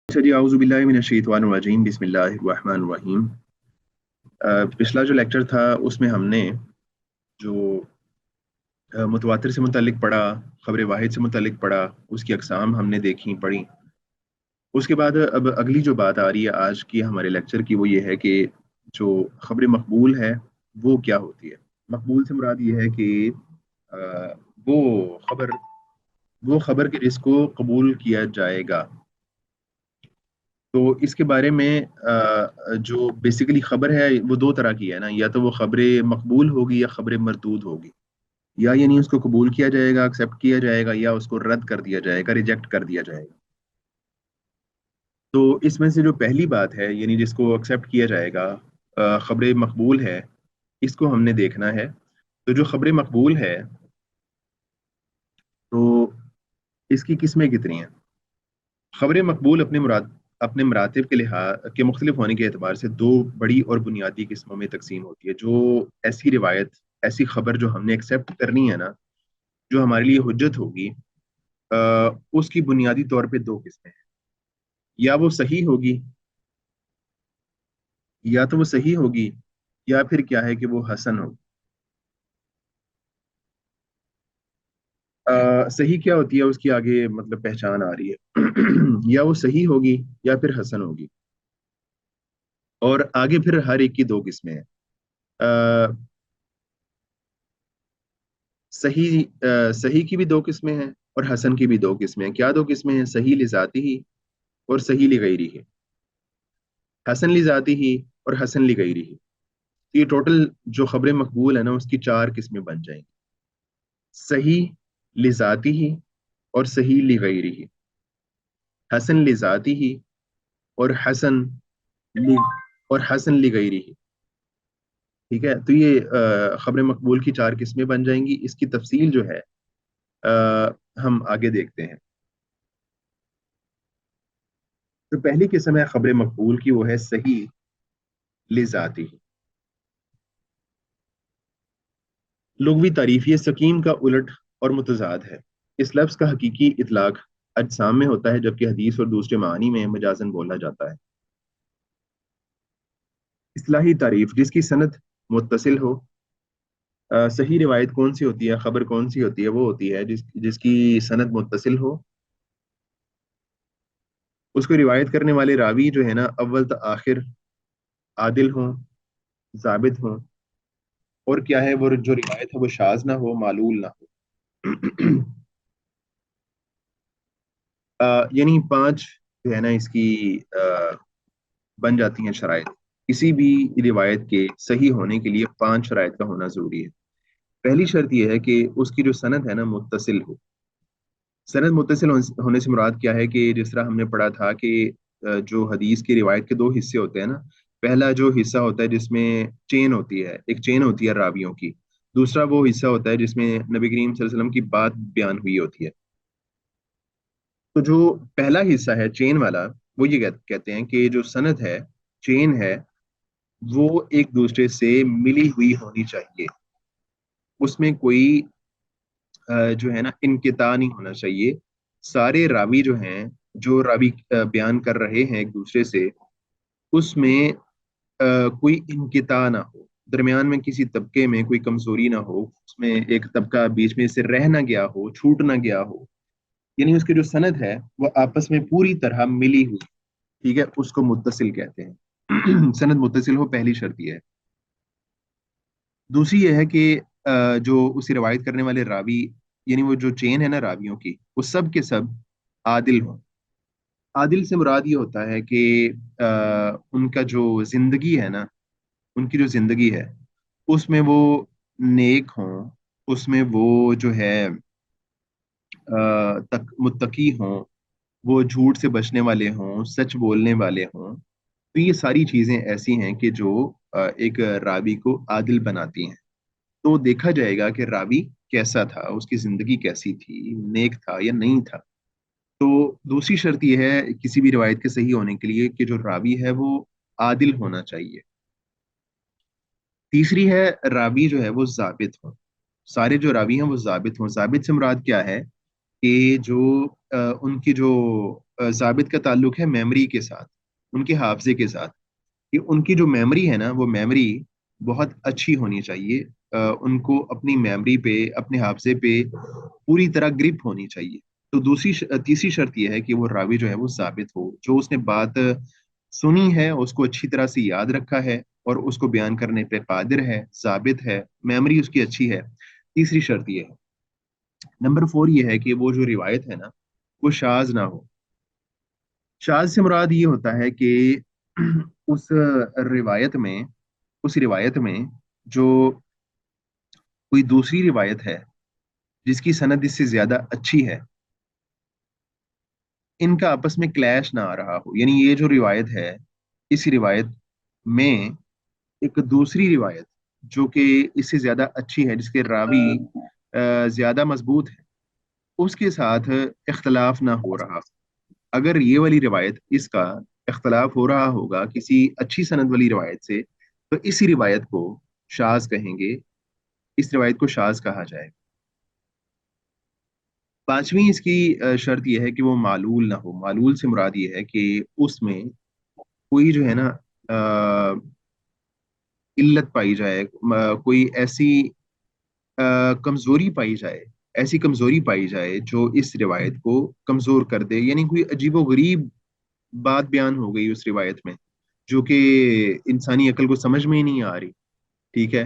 अच्छा जी, आऊज़ु बिल्लाहि मिनश शैतानिर रजीम, बिस्मिल्लाहिर रहमानिर रहीम। पिछला जो लेक्चर था उसमें हमने जो मुतवातिर से मुतल्लिक पढ़ा, खबर वाहिद से मुतल्लिक पढ़ा, उसकी अक़साम हमने देखी पढ़ी। उसके बाद अब अगली जो बात आ रही है आज की हमारे लेक्चर की, वो ये है कि जो खबर मकबूल है वो क्या होती है। मकबूल से मुराद ये है कि अ, वो खबर वो खबर के जिसको कबूल किया जाएगा। तो इसके बारे में जो बेसिकली खबर है वो दो तरह की है ना, या तो वो खबर मकबूल होगी या खबर मरदूद होगी। या यानी उसको कबूल किया जाएगा, एक्सेप्ट किया जाएगा, या उसको रद्द कर दिया जाएगा, रिजेक्ट कर दिया जाएगा। तो इसमें से जो पहली बात है यानी जिसको एक्सेप्ट किया जाएगा, खबर मकबूल है, इसको हमने देखना है। तो जो खबर मकबूल है, तो इसकी किस्में कितनी हैं। खबर मकबूल अपने मरातब के लिहाज के मुख्तलिफ होने के अतबार से दो बड़ी और बुनियादी किस्मों में तकसीम होती है। जो ऐसी रिवायत, ऐसी खबर जो हमने एक्सेप्ट करनी है ना, जो हमारे लिए हुज्जत होगी, उसकी बुनियादी तौर पे दो किस्में हैं। या वो सही होगी, या तो वो सही होगी, या फिर क्या है कि वो हसन होगी। सही क्या होती है उसकी आगे मतलब पहचान आ रही है। या वो सही होगी या फिर हसन होगी। और आगे फिर हर एक की दो किस्में हैं। अ, सही की भी दो किस्में हैं और हसन की भी दो किस्में हैं। क्या दो किस्में हैं? सही लिजाती ही और सही लिगैरी ही। हसन लिजाती ही और हसन लिगैरी ही। ये टोटल जो खबरें मकबूल है ना, उसकी चार किस्में बन जाएंगी। सही लिजाती ही और सही लिगैरी ही, हसन लिजाती ही और लि और हसन लिगैरी ही। ठीक है, तो ये खबरें मकबूल की चार किस्में बन जाएंगी। इसकी तफसील जो है हम आगे देखते हैं। तो पहली किस्म है खबर मकबूल की, वो है सही लिजाती ही। लुग़वी तारीफ ये सकीम का उलट और मुतजाद है। इस लफ्ज़ का हकीकी इतलाक अजसाम में होता है, जबकि हदीस और दूसरे मानी में मजाजन बोला जाता है। इस्लाही तारीफ जिसकी सनद मुत्तसिल हो। सही रिवायत कौन सी होती है, खबर कौन सी होती है? वो होती है जिसकी सनद मुत्तसिल हो, उसको रिवायत करने वाले रावी जो है ना, अव्वल तो आखिर आदिल हों, जाबित हों, और क्या है वो जो रिवायत है वो शाज ना हो, मालूल ना हो। यानी पांच जो है ना इसकी बन जाती हैं शराइत। किसी भी रिवायत के सही होने के लिए पांच शराइत का होना जरूरी है। पहली शर्त यह है कि उसकी जो सनद है ना मुत्तसिल हो। सनद मुत्तसिल होने से मुराद क्या है कि जिस तरह हमने पढ़ा था कि जो हदीस की रिवायत के दो हिस्से होते हैं ना। पहला जो हिस्सा होता है जिसमें चेन होती है, एक चेन होती है रावियों की। दूसरा वो हिस्सा होता है जिसमें नबी करीम सल्लल्लाहु अलैहि वसल्लम की बात बयान हुई होती है। तो जो पहला हिस्सा है चेन वाला, वो ये कहते हैं कि जो सनद है, चेन है, वो एक दूसरे से मिली हुई होनी चाहिए। उसमें कोई जो है ना इनकिता नहीं होना चाहिए। सारे रावी जो हैं, जो रावी बयान कर रहे हैं एक दूसरे से, उसमें कोई इनकिता ना हो, दरमियान में किसी तबके में कोई कमजोरी ना हो, उसमें एक तबका बीच में से रह ना गया हो, छूट ना गया हो। यानी उसकी जो सनद है वो आपस में पूरी तरह मिली हुई। ठीक है, उसको मुत्तसिल कहते हैं। सनद मुत्तसिल हो, पहली शर्त यह है। दूसरी ये है कि जो उसे रवायत करने वाले रावी, यानी वो जो चेन है ना रावियों की, वो सब के सब आदिल हों। आदिल से मुराद ये होता है कि उनका जो जिंदगी है ना, उनकी जो जिंदगी है उसमें वो नेक हों, उसमें वो जो है तक मुत्तकी हों, वो झूठ से बचने वाले हों, सच बोलने वाले हों। तो ये सारी चीजें ऐसी हैं कि जो एक रावी को आदिल बनाती हैं। तो देखा जाएगा कि रावी कैसा था, उसकी जिंदगी कैसी थी, नेक था या नहीं था। तो दूसरी शर्त यह है किसी भी रिवायत के सही होने के लिए कि जो रावी है वो आदिल होना चाहिए। तीसरी है रावी जो है वो जाबित हो। सारे जो रावी हैं वो जाबित हों। जाबित से मुराद क्या है कि जो उनकी जो ضابط کا تعلق ہے मेमोरी के साथ, उनके हाफजे के साथ, कि उनकी जो मेमोरी है ना वो मेमोरी बहुत अच्छी होनी चाहिए. उनको अपनी मेमोरी पे, अपने हाफजे पे पूरी तरह ग्रिप होनी चाहिए. तो तीसरी शर्त यह है कि वो रावी जो है वो साबित हो, जो उसने बात सुनी है उसको अच्छी तरह से याद रखा है और उसको बयान करने पे कादिर है, साबित है, मेमोरी उसकी अच्छी है. तीसरी शर्त ये है. नंबर 4 ये है कि वो जो रिवायत है ना वो शाज ना हो. शाज से मुराद ये होता है कि उस रिवायत में उस रिवायत में जो कोई दूसरी रिवायत है जिसकी सनद इससे ज्यादा अच्छी है, इनका आपस में क्लैश ना आ रहा हो. यानी ये जो रिवायत है, इस रिवायत में एक दूसरी रिवायत जो कि इससे ज्यादा अच्छी है, जिसके रावी ज्यादा मजबूत है, उसके साथ इख्तलाफ ना हो रहा. अगर ये वाली रिवायत, इसका इख्तलाफ हो रहा होगा किसी अच्छी सनद वाली रिवायत से, तो इसी रिवायत को शाज कहेंगे, इस रिवायत को शाज कहा जाए. पांचवी इसकी शर्त यह है कि वो मालूल ना हो. मालूल से मुराद ये है कि उसमें कोई जो है ना इल्लत पाई जाए, कोई ऐसी कमजोरी पाई जाए, ऐसी कमजोरी पाई जाए जो इस रिवायत को कमजोर कर दे. यानी कोई अजीबो गरीब बात बयान हो गई उस रिवायत में जो कि इंसानी अकल को समझ में ही नहीं आ रही. ठीक है,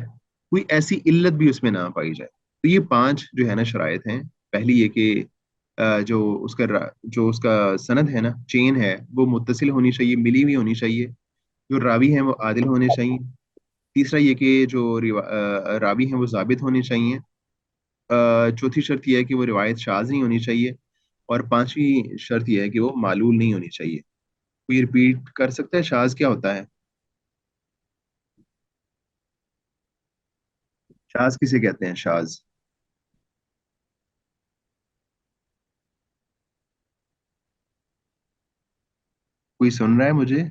कोई ऐसी इल्लत भी उसमें ना पाई जाए. तो ये 5 जो है ना शराइत हैं. पहली ये कि जो उसका सनद है ना, चेन है, वो मुत्तसिल होनी चाहिए, मिली हुई होनी चाहिए. जो रावी हैं वो आदिल होने चाहिए. तीसरा ये कि जो रावी हैं वो जाबित होने चाहिए. चौथी शर्त यह है कि वो रिवायत शाज नहीं होनी चाहिए. और पांचवी शर्त यह है कि वो मालूल नहीं होनी चाहिए. कोई रिपीट कर सकता है शाज क्या होता है? शाज किसे कहते हैं? शाज कोई सुन रहा है मुझे?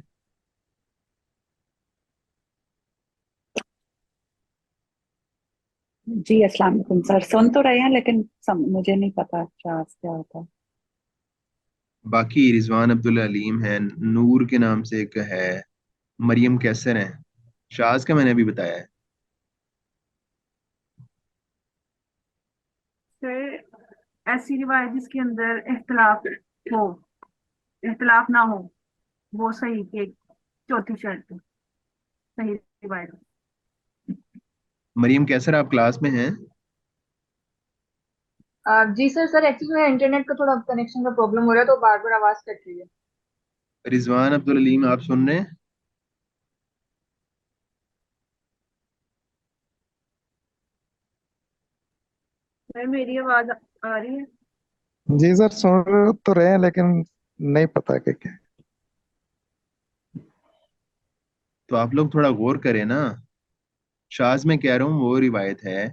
जी अस्सलाम वालेकुम सर, सुन तो रहे हैं लेकिन मुझे नहीं पता क्या क्या होता है। बाकी रिजवान अब्दुल अलीम है, नूर के नाम से एक है, मरियम कैसर है. शाज का मैंने अभी बताया है. फिर ऐसी रिवायत जिसके अंदर हो इख्तलाफ ना हो, वो सही की एक चौथी शर्त, सही रिवायत। मरियम कैसर आप क्लास में हैं? जी सर, एक्चुअली मेरा इंटरनेट का थोड़ा कनेक्शन का प्रॉब्लम हो रहा है तो बार बार आवाज कट रही है। रिजवान अब्दुल अलीम आप सुन रहे हैं? फिर मेरी आवाज आ रही है? जी सर, सुन तो रहे हैं लेकिन नहीं पता कि क्या। तो आप लोग थोड़ा गौर करें ना. शाज में कह रहा हूँ वो रिवायत है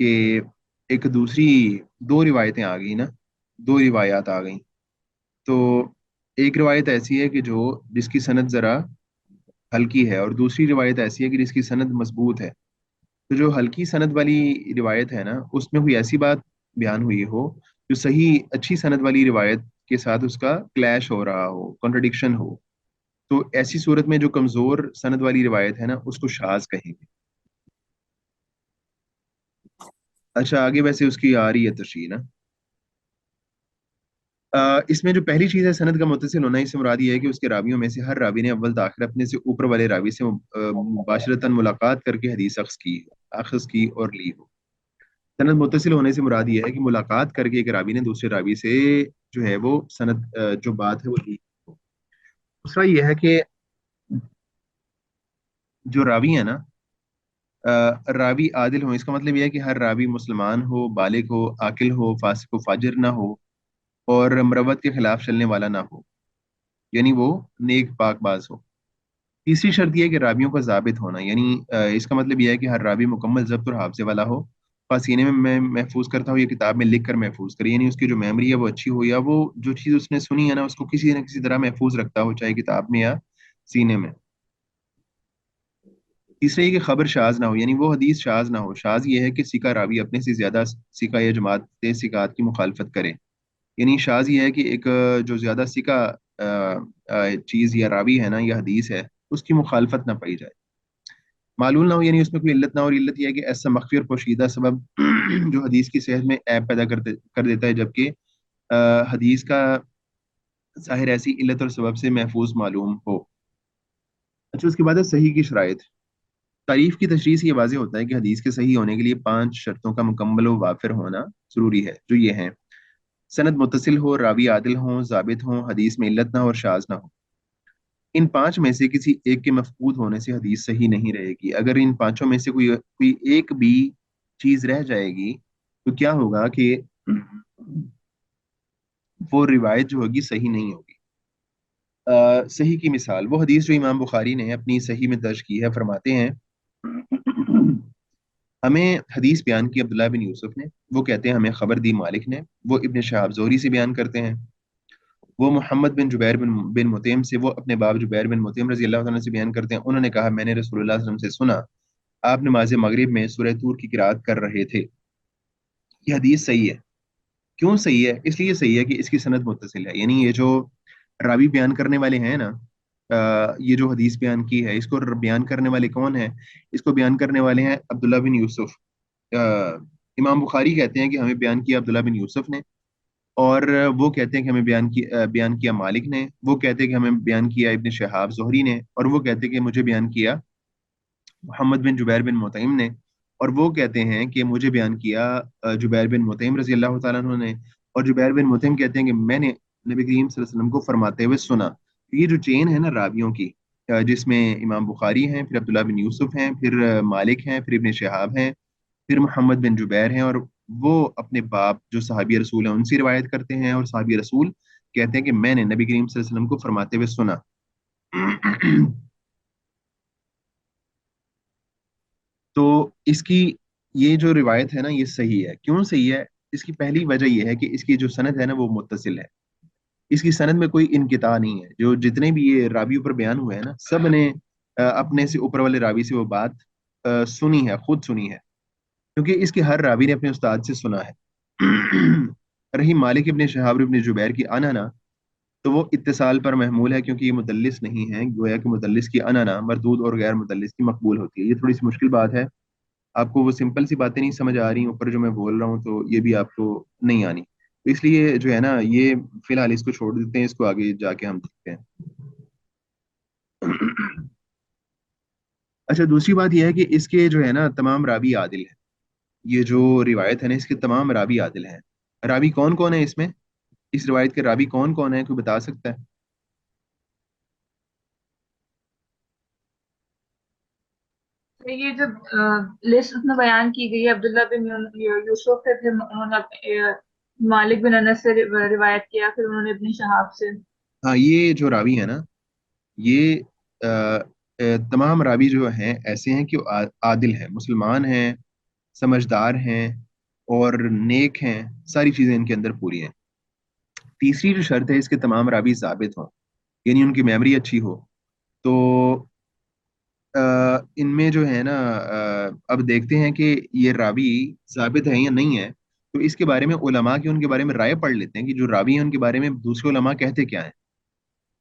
कि एक दूसरी, दो रिवायतें आ गई ना, दो रिवायात आ गई. तो एक रिवायत ऐसी है कि जो जिसकी सनद जरा हल्की है, और दूसरी रिवायत ऐसी है कि जिसकी सनद मजबूत है. तो जो हल्की सनद वाली रिवायत है ना, उसमें कोई ऐसी बात बयान हुई हो जो सही अच्छी सनद वाली रिवायत के साथ उसका क्लैश हो रहा हो, कॉन्ट्रडिक्शन हो, तो ऐसी सूरत में जो कमजोर सनद वाली रिवायत है ना उसको शाज कहेंगे. अच्छा, आगे वैसे उसकी आ रही है तशरीह ना. इसमें जो पहली चीज है सनद का मुत्तसिल होना, इससे मुराद ये है कि उसके रावियों में से हर रावी ने अव्वल ताखिर अपने से ऊपर वाले रावी से मुबाशरतन मुलाकात करके हदीस अख्ज़ की और ली हो. सनद मुत्तसिल होने से मुराद ये है कि मुलाकात करके एक रावी ने दूसरे रावी से जो है वो सनद जो बात है वो ली हो. दूसरा ये है कि जो रावी है ना, रावी आदिल हो. इसका मतलब यह है कि हर रावी मुसलमान हो, बालिग हो, आकिल हो, फासिक हो, फाजिर ना हो, और मरवत के खिलाफ चलने वाला ना हो. यानी वो नेक पाकबाज हो. तीसरी शर्त यह है कि रावियों का जाबित होना. यानी इसका मतलब यह है कि हर रावी मुकम्मल जब्त और हाफजे वाला हो. सीने में मैं महफूज करता हूँ, ये किताब में लिख कर महफूज करे. यानी उसकी जो मेमोरी है वो अच्छी हो, या वो जो चीज़ उसने सुनी है ना उसको किसी न किसी तरह महफूज रखता हो, चाहे किताब में या सीने में. तीसरा ये कि खबर शाज ना हो. यानी वो हदीस शाज ना हो. शाज ये है कि सिका रावी अपने से ज्यादा सिका या जमात से सिकात की मुखालफत करे. यानी शाज ये है कि एक जो ज़्यादा सिका चीज़ या रावी है ना या हदीस है, उसकी मुखालफत ना पाई जाए, मालूम ना हो, यानी उसमें कोई इल्लत ना हो। और इल्लत यह है कि ऐसा मख्फी और पोशीदा सबब जो हदीस की सेहत में ऐब पैदा कर देता है, जबकि हदीस का ज़ाहिर ऐसी इल्लत और सबब से महफूज मालूम हो। अच्छा, उसके बाद है सही की शराइत। तारीफ की तशरीह से ये वाज़ेह होता है कि हदीस के सही होने के लिए 5 शर्तों का मुकम्मल व वाफिर होना ज़रूरी है, जो ये हैं: सनद मुत्तसिल हो, रावी आदिल हों, ज़ाबित हों, हदीस में इल्लत ना हो और शाज़ ना हो। इन 5 में से किसी एक के मफकूद होने से हदीस सही नहीं रहेगी। अगर इन पांचों में से कोई कोई एक भी चीज़ रह जाएगी, तो क्या होगा कि वो रिवायत जो होगी सही नहीं होगी। सही की मिसाल वो हदीस जो इमाम बुखारी ने अपनी सही में दर्ज की है, फरमाते हैं हमें हदीस बयान की अब्दुल्लाह बिन यूसुफ ने, वो कहते हैं हमें खबर दी मालिक ने, वो इब्न शहाब जोहरी से बयान करते हैं, वो मोहम्मद बिन जुबैर बिन मुतैम से, वो अपने बाप जुबैर बिन मुतैम रजी अल्लाह तआला से बयान करते हैं, उन्होंने कहा मैंने रसूलुल्लाह सल्लल्लाहु अलैहि वसल्लम से सुना, आप नमाज मगरिब में सूरह तूर की किरात कर रहे थे। ये हदीस सही है। क्यों सही है? इसलिए सही है कि इसकी सनद मुत्तसिल है, यानी ये जो रावी बयान करने वाले हैं ना, ये जो हदीस बयान की है, इसको बयान करने वाले कौन है? इसको बयान करने वाले हैं अब्दुल्ला बिन यूसुफ। अ, इमाम बुखारी कहते हैं कि हमें बयान किया अब्दुल्ला बिन यूसुफ ने, और वो कहते हैं कि हमें बयान किया मालिक ने, वो कहते हैं कि हमें बयान किया इब्न शहाब जोहरी ने, और वो कहते हैं कि मुझे बयान किया मोहम्मद बिन जुबैर बिन मुतइम ने, और वो कहते हैं कि मुझे बयान किया जुबैर बिन मुतइम रजी अल्लाह तआला अन्हु ने, और जुबैर बिन मुतइम कहते हैं कि मैंने नबी करीम सल्लल्लाहु अलैहि वसल्लम को फरमाते हुए सुना। तो ये जो चेन है ना रावियों की, जिसमें इमाम बुखारी हैं, फिर अब्दुल्ला बिन यूसुफ हैं, फिर मालिक हैं, फिर इब्न शहाब हैं, फिर मोहम्मद बिन जुबैर हैं, और वो अपने बाप जो सहाबी रसूल हैं उनसे रिवायत करते हैं, और सहाबी रसूल कहते हैं कि मैंने नबी करीम सल्लल्लाहु अलैहि वसल्लम को फरमाते हुए सुना। तो इसकी ये जो रिवायत है ना, ये सही है। क्यों सही है? इसकी पहली वजह ये है कि इसकी जो सनद है ना, वो मुत्तसिल है। इसकी सनद में कोई इनकिता नहीं है। जो जितने भी ये रावी ऊपर बयान हुए हैं ना, सब ने अपने से ऊपर वाले रावी से वो बात सुनी है, खुद सुनी है, क्योंकि इसके हर रावी ने अपने उस्ताद से सुना है। रही मालिक इब्न शहाब इब्न जुबैर की अनाना, तो वो इत्तिसाल पर महमूल है, क्योंकि ये मुदल्लिस नहीं है। गोया कि मुदल्लिस की अनाना मरदूद और गैर मुदल्लिस की मकबूल होती है। ये थोड़ी सी मुश्किल बात है, आपको वो सिंपल सी बातें नहीं समझ आ रही ऊपर जो मैं बोल रहा हूँ, तो ये भी आपको नहीं आनी, तो इसलिए जो है ना, ये फिलहाल इसको छोड़ देते हैं, इसको आगे जाके हम देखते हैं। अच्छा, दूसरी बात यह है कि इसके जो है ना तमाम रावी आदिल हैं। ये जो रिवायत है ना, इसके तमाम रावी आदिल हैं। रावी कौन कौन है इसमें? इस रिवायत के रावी कौन कौन है, कोई बता सकता है? तो ये जो लिस्ट उसमें बयान की गई है, अब्दुल्ला बिन यूसुफ थे, फिर उन्होंने मालिक बिन अनस से रिवायत किया, फिर उन्होंने अपने शहाब से। हाँ, ये जो रावी है ना, ये तमाम रावी जो हैं ऐसे हैं कि वो आदिल हैं, मुसलमान हैं, समझदार हैं, और नेक हैं। सारी चीजें इनके अंदर पूरी हैं। तीसरी जो शर्त है, इसके तमाम रावी साबित हों, यानी उनकी मेमोरी अच्छी हो। तो इनमें जो है ना, अब देखते हैं कि ये रावी साबित है या नहीं है। तो इसके बारे में उलमा की, उनके बारे में राय पढ़ लेते हैं कि जो रावी हैं उनके बारे में दूसरे उलमा कहते क्या हैं।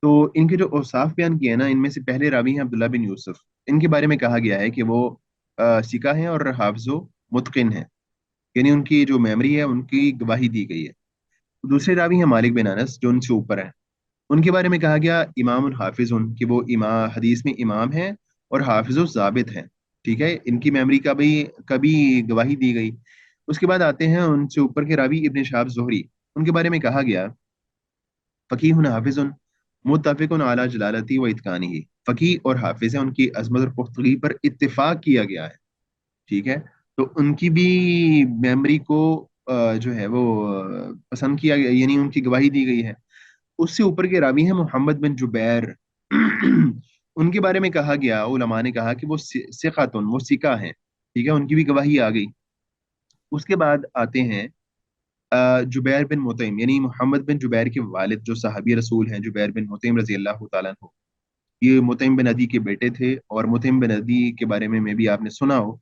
तो इनके जो औसाफ बयान किए हैं ना, इनमें से पहले रावी हैं अब्दुल्ला बिन यूसुफ। इनके बारे में कहा गया है कि वो सिका हैं और हाफिज़ो मुतकिन हैं, यानी उनकी जो मेमोरी है उनकी गवाही दी गई है। दूसरे रावी हैं मालिक बिन अनस, जो उनसे ऊपर हैं। उनके बारे में कहा गया इमाम और हाफिज, कि वो इमाम हदीस में इमाम हैं और हाफिज ज़ाबित हैं। ठीक है, इनकी मेमोरी का भी कभी गवाही दी गई। उसके बाद आते हैं उनसे ऊपर के रावी इब्न शहाब जोहरी। उनके बारे में कहा गया फ़कीहुन हाफिजुन मुत्तफ़िकुन अला जलालती व इत्कानिही। फ़कीह और हाफिज हैं, उनकी अज़मत और पुख्तगी पर इत्तिफाक किया गया है। ठीक है, तो उनकी भी मेमोरी को जो है वो पसंद किया गया, यानी उनकी गवाही दी गई है। उससे ऊपर के रावी हैं मोहम्मद बिन जुबैर। उनके बारे में कहा गया, उलमा ने कहा कि वो सिकातुन, वो सिका हैं। ठीक है, उनकी भी गवाही आ गई। उसके बाद आते हैं जुबैर बिन मुतइम, यानी मोहम्मद बिन जुबैर के वालिद जो सहाबी रसूल हैं, जुबैर बिन मुतइम रजी अल्लाह तआला अन्हु। ये मुतइम बिन अदी के बेटे थे, और मुतइम बिन अदी के बारे में भी आपने सुना हो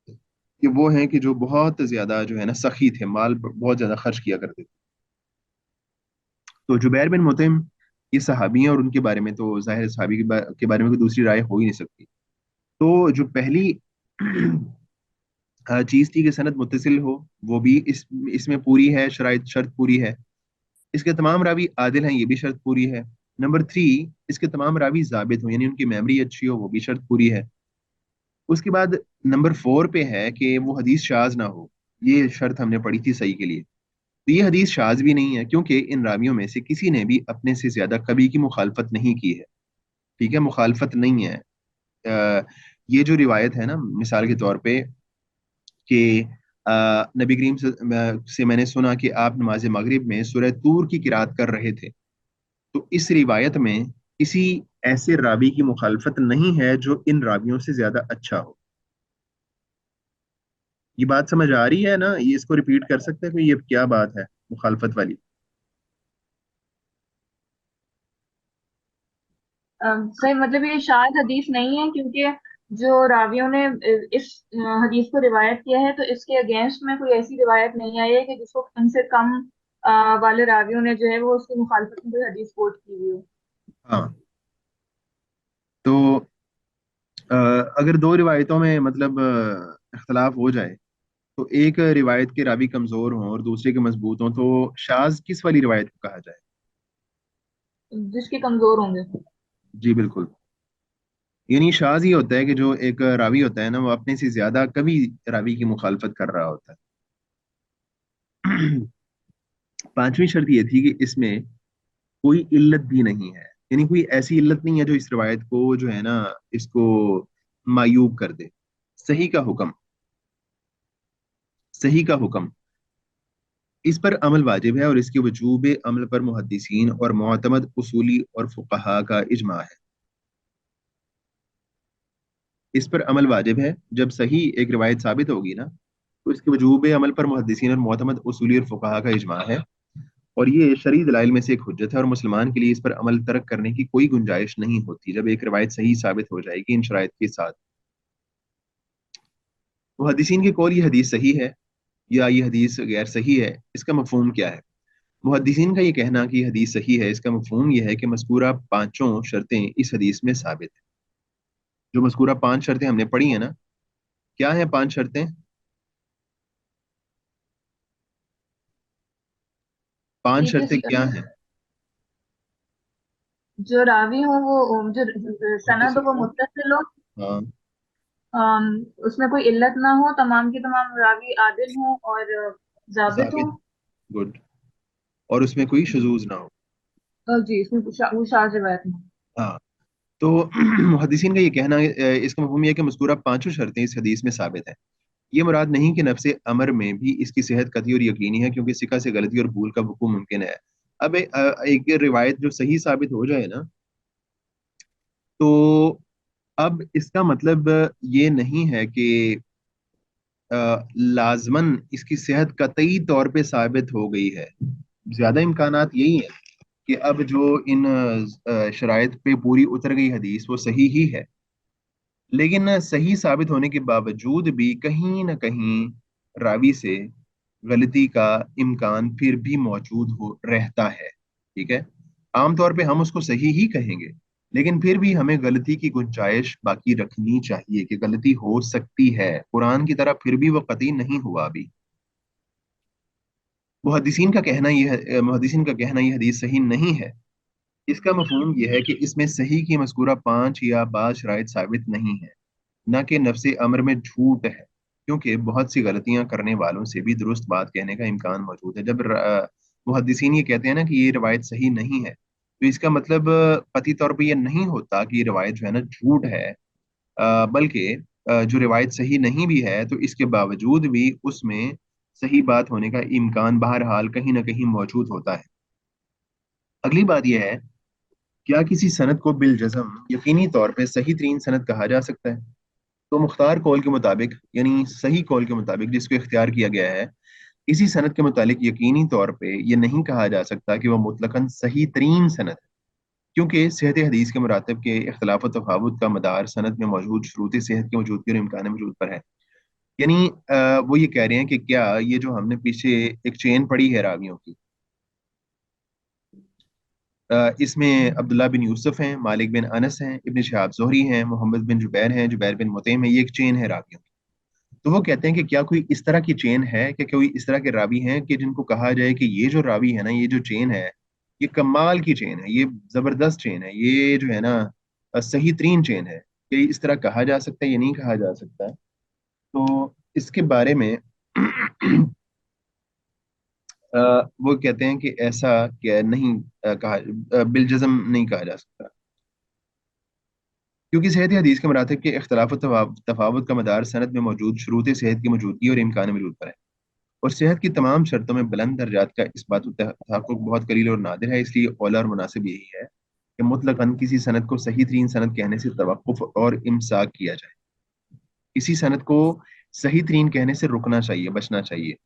कि वो हैं कि जो बहुत ज्यादा जो है ना सखी थे, माल बहुत ज्यादा खर्च किया करते थे। तो जुबैर बिन मुतइम ये सहाबी हैं, और उनके बारे में तो ज़ाहिर है सहाबी के बारे में कोई दूसरी राय हो ही नहीं सकती। तो जो पहली चीज़ थी कि सनद मुत्तसिल हो, वो भी इसमें पूरी है, शर्त पूरी है। इसके तमाम रावी आदिल हैं, ये भी शर्त पूरी है। नंबर 3, इसके तमाम रावी जाबित हो, यानी उनकी मेमोरी अच्छी हो, वो भी शर्त पूरी है। उसके बाद नंबर 4 पे है कि वो हदीस शाज ना हो, ये शर्त हमने पढ़ी थी सही के लिए। तो ये हदीस शाज भी नहीं है, क्योंकि इन रावियों में से किसी ने भी अपने से ज्यादा कभी की मुखालफत नहीं की है। ठीक है, मुखालफत नहीं है। ये जो रिवायत है ना, मिसाल के तौर पे कि नबी करीम से मैंने सुना कि आप नमाज मगरिब में सूरह तूर की किरात कर रहे थे, तो इस रिवायत में किसी ऐसे रावी की मुखालफत नहीं है जो इन रावियों से ज्यादा अच्छा हो। ये बात समझ आ रही है ना? ये इसको रिपीट कर सकते हैं कोई? ये क्या बात है मुखालफत वाली? सही मतलब ये शायद हदीस नहीं है, क्योंकि जो रावियों ने इस हदीस को रिवायत किया है, तो इसके अगेंस्ट में कोई ऐसी रिवायत नहीं आई है कि जिसको उनसे कम वाले रावियों ने जो है वो उसकी मुखालफत में कोई हदीस कोट की हुई हो। हाँ, तो अगर दो रिवायतों में मतलब इख्तलाफ हो जाए, तो एक रिवायत के रावी कमजोर हों और दूसरे के मजबूत हों, तो शाज किस वाली रिवायत को कहा जाए? जिसके कमजोर होंगे। जी बिल्कुल। यानी शाज ये होता है कि जो एक रावी होता है ना, वो अपने से ज्यादा कभी रावी की मुखालफत कर रहा होता है। पांचवी शर्त ये थी कि इसमें कोई इल्लत भी नहीं है, यानी कोई ऐसी इल्लत नहीं है जो इस रिवायत को जो है ना, इसको मायूब कर दे। सही का हुक्म, सही का हुक्म, इस पर अमल वाजिब है, और इसके वजूब अमल पर मुहद्दिसीन और मुअतमद उसूली और फुक़हा का इजमा है। इस पर अमल वाजिब है, जब सही एक रिवायत साबित होगी ना, तो इसके वजूब अमल पर मुहद्दिसीन और मुअतमद उसूली और फुक़हा का इजमा है, और ये शरई दलाइल में से एक हुज्जत है, और मुसलमान के लिए इस पर अमल तर्क करने की कोई गुंजाइश नहीं होती जब एक रिवायत सही साबित हो जाएगी इन शराइत के साथ। मुहद्दिसीन के कौल ये हदीस सही है या ये हदीस गैर सही है, इसका मफहूम क्या है? मुहद्दिसीन का ये कहना कि ये हदीस सही है, इसका मफहूम ये है कि मज़कूरा पांचों शर्तें इस हदीस में साबित है। जो मज़कूरा 5 शर्तें हमने पढ़ी हैं ना, क्या है 5 शर्तें? 5 ये शर्तें क्या हैं? जो रावी हो वो जो सनद हो मुत्तसिल वो हो। मुत्तसिल हो, हाँ। उसमें कोई इल्लत ना हो, तमाम के तमाम रावी आदिल हों और जाबित हों। जाबित। गुड। और उसमें कोई शुजूज ना हो। जी, इसमें वो शाज़ रिवायत नहीं। हाँ। तो मुहद्दिसीन का ये कहना इसका मफहूम ये है कि मज़कूरा पांचों शर्तें इस हदीस में साबित हैं। ये मुराद नहीं कि नफ्स अमर में भी इसकी सेहत कतई और यकीनी है, क्योंकि सिका से गलती और भूल का वकूअ मुमकिन है। अब एक रिवायत जो सही साबित हो जाए ना, तो अब इसका मतलब ये नहीं है कि लाजमन इसकी सेहत कतई तौर पे साबित हो गई है। ज्यादा इम्कानात यही है कि अब जो इन शराइत पे पूरी उतर गई हदीस वो सही ही है, लेकिन सही साबित होने के बावजूद भी कहीं ना कहीं रावी से गलती का इम्कान फिर भी मौजूद हो रहता है। ठीक है, आमतौर पे हम उसको सही ही कहेंगे, लेकिन फिर भी हमें गलती की गुंजाइश बाकी रखनी चाहिए कि गलती हो सकती है। कुरान की तरह फिर भी वो कतई नहीं हुआ अभी। मुहद्दिसीन का कहना ये हदीस सही नहीं है, इसका मफहूम यह है कि इसमें सही की मज़कूरा 5 या बाज़ शराइत साबित नहीं है, न कि नफ्स अमर में झूठ है, क्योंकि बहुत सी गलतियां करने वालों से भी दुरुस्त बात कहने का इम्कान मौजूद है। जब मुहद्दिसीन ये कहते हैं ना कि ये रवायत सही नहीं है, तो इसका मतलब कतई तौर पर यह नहीं होता कि ये रवायत जो है ना झूठ है, बल्कि जो रिवायत सही नहीं भी है, तो इसके बावजूद भी उसमें सही बात होने का इम्कान बहरहाल कहीं ना कहीं मौजूद होता है। अगली बात यह है, क्या किसी सनद को बिलजज़म यकीनी तौर पे सही तरीन सनद कहा जा सकता है? तो मुख्तार कौल के मुताबिक, यानी सही कौल के मुताबिक जिसको इख्तियार किया गया है, इसी सनद के मुतालिक यकीनी तौर पे ये नहीं कहा जा सकता कि वह मुतलकन सही तरीन सनद है, क्योंकि सेहत हदीस के मुरातब के इख्तलाफ तफावत का मदार सनद में मौजूद शुरूती सेहत की मौजूदगी और इम्कान वजूद पर है। यानी वो ये कह रहे हैं कि क्या ये जो हमने पीछे एक चेन पड़ी है रावियों की, इसमें अब्दुल्ला बिन यूसुफ हैं, मालिक बिन अनस हैं, इब्न शिहाब ज़ुहरी हैं, मोहम्मद बिन जुबैर हैं, जुबैर बिन मुतैम है। ये एक चेन है रावियों की। तो वो कहते हैं कि क्या कोई इस तरह की चेन है कि कोई इस तरह के रावी हैं कि जिनको कहा जाए कि ये जो रावी है ना, ये जो चेन है, ये कमाल की चेन है, ये जबरदस्त चेन है, ये जो है ना सही तरीन चेन है। कि इस तरह कहा जा सकता है, ये नहीं कहा जा सकता। तो इसके बारे में अ, वो कहते हैं कि ऐसा क्या नहीं कहा, बिलजज़म नहीं कहा जा सकता, क्योंकि सेहत हदीस के मरातब के इख्तलाफ तफावत का मदार सनद में मौजूद शुरूत सेहत की मौजूदगी और इम्कान वजूद पर है। और सेहत की तमाम शर्तों में बुलंद दर्जात का इस बात तहक़्क़ुक़ बहुत कलील और नादिर है। इसलिए औला और मुनासिब यही है कि मुतलक़न किसी सनद को सही तरीन सनद कहने से तवक्कुफ़ और इमसाक किया जाए। किसी सनद को सही तरीन कहने से रुकना चाहिए, बचना चाहिए।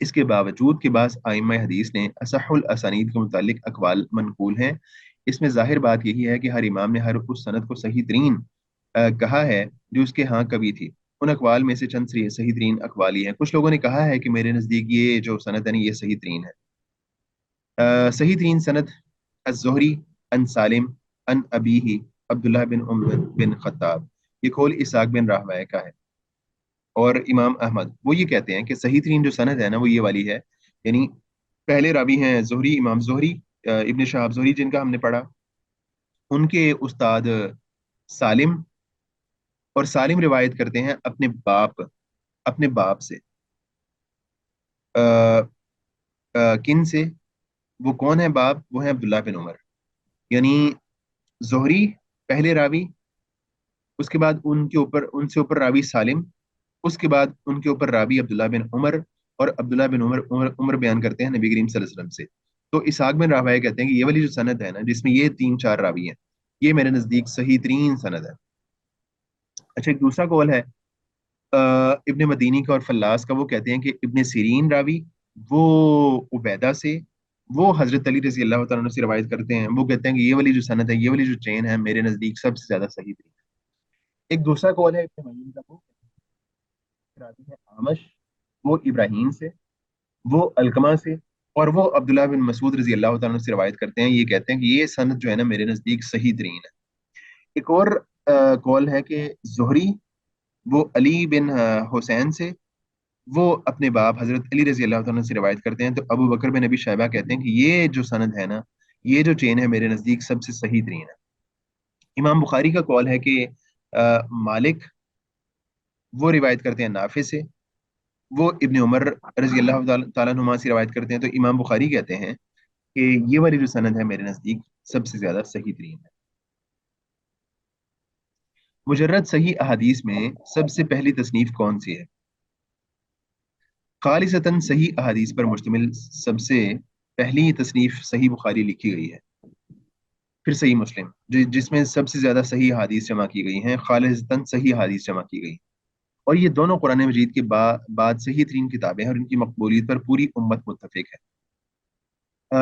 इसके बावजूद कि बाज़ आइम्मा हदीस ने असहुल असानीद के मुतालिक अक़वाल मनक़ूल हैं। इसमें ज़ाहिर बात यही है कि हर इमाम ने हर उस सनद को सही तरीन कहा है जो उसके यहाँ कभी थी। उन अक़वाल में से चंद सही तरीन अक़वाल ही हैं। कुछ लोगों ने कहा है कि मेरे नज़दीक ये जो सनद है ना, ये सही तरीन है। सही तरीन सनद अज़्ज़ुहरी अन सालिम अन अबीही अब्दुल्लाह बिन उमर बिन खत्ताब, ये कौल इसहाक़ बिन राहवैह का है। और इमाम अहमद वो ये कहते हैं कि सही तरीन जो सनद है ना, वो ये वाली है। यानी पहले रावी हैं ज़ुहरी, इमाम ज़ुहरी, इब्न शहाब ज़ुहरी जिनका हमने पढ़ा, उनके उस्ताद सालिम, और सालिम रिवायत करते हैं अपने बाप से। आ, किन से? वो कौन है बाप? वो है अब्दुल्ला बिन उमर। यानी ज़ुहरी पहले रावी, उसके बाद उनके ऊपर उनसे ऊपर रावी सालिम, उसके बाद उनके ऊपर रावी अब्दुल्ला बिन उमर। और अब्दुल्ला बिन उमर बयान करते हैं नबी करीम सल्लल्लाहु अलैहि वसल्लम से। तो इसहाक बिन राहवैह कहते हैं कि ये वाली जो सनद है ना, जिसमें ये तीन चार रावी हैं, ये मेरे नज़दीक सही तरीन सनद है। अच्छा, एक दूसरा कौल है इब्ने मदीनी का और फल्लास का। वो कहते हैं कि इब्ने सीरीन रावी, वो उबैदा से, वो हजरत अली रजी अल्लाह तआला अन्हु से रवायत करते हैं। वो कहते हैं कि ये वाली जो सनद है, ये वाली जो चेन है, मेरे नज़दीक सबसे ज्यादा सही थी। एक दूसरा कौल है इब्ने मईन का, वो रावी है आमश, वो इब्राहिम से, वो अलकमा से, और वो अब्दुल्ला बिन मसूद रजी अल्लाह तआला अन्हु से रवायत करते हैं। ये कहते हैं कि ये सनद जो है ना, मेरे नज़दीक सही तरीन है। एक और कौल है कि जोहरी, वो अली बिन हुसैन से, वो अपने बाप हजरत अली रजी अल्लाह तआला से रवायत करते हैं। तो अबू बकर बिन नबी शैबा कहते हैं कि ये जो सनद है ना, ये जो चेन है, मेरे नज़दीक सबसे सही तरीन है। इमाम बुखारी का कौल है कि मालिक, वो रिवायत करते हैं नाफे से, वो इब्ने उमर रजी अल्लाह तआला अन्हुमा से रवायत करते हैं। तो इमाम बुखारी कहते हैं कि ये वाली जो सनद है, मेरे नज़दीक सबसे ज्यादा सही तरीन है। मुजर्रद सही अहादीस में सबसे पहली तसनीफ कौन सी है? खालिसतन सही अहादीस पर मुश्तमिल सबसे पहली तसनीफ सही बुखारी लिखी गई है। फिर सही मुस्लिम, जिसमें सबसे ज्यादा सही अहादीस जमा की गई हैं, खालिसतन सही अहादीस जमा की गई। और ये दोनों कुरान मजीद के बाद सही तरीन किताबें हैं और इनकी मकबूलियत पर पूरी उम्मत मुत्तफिक है।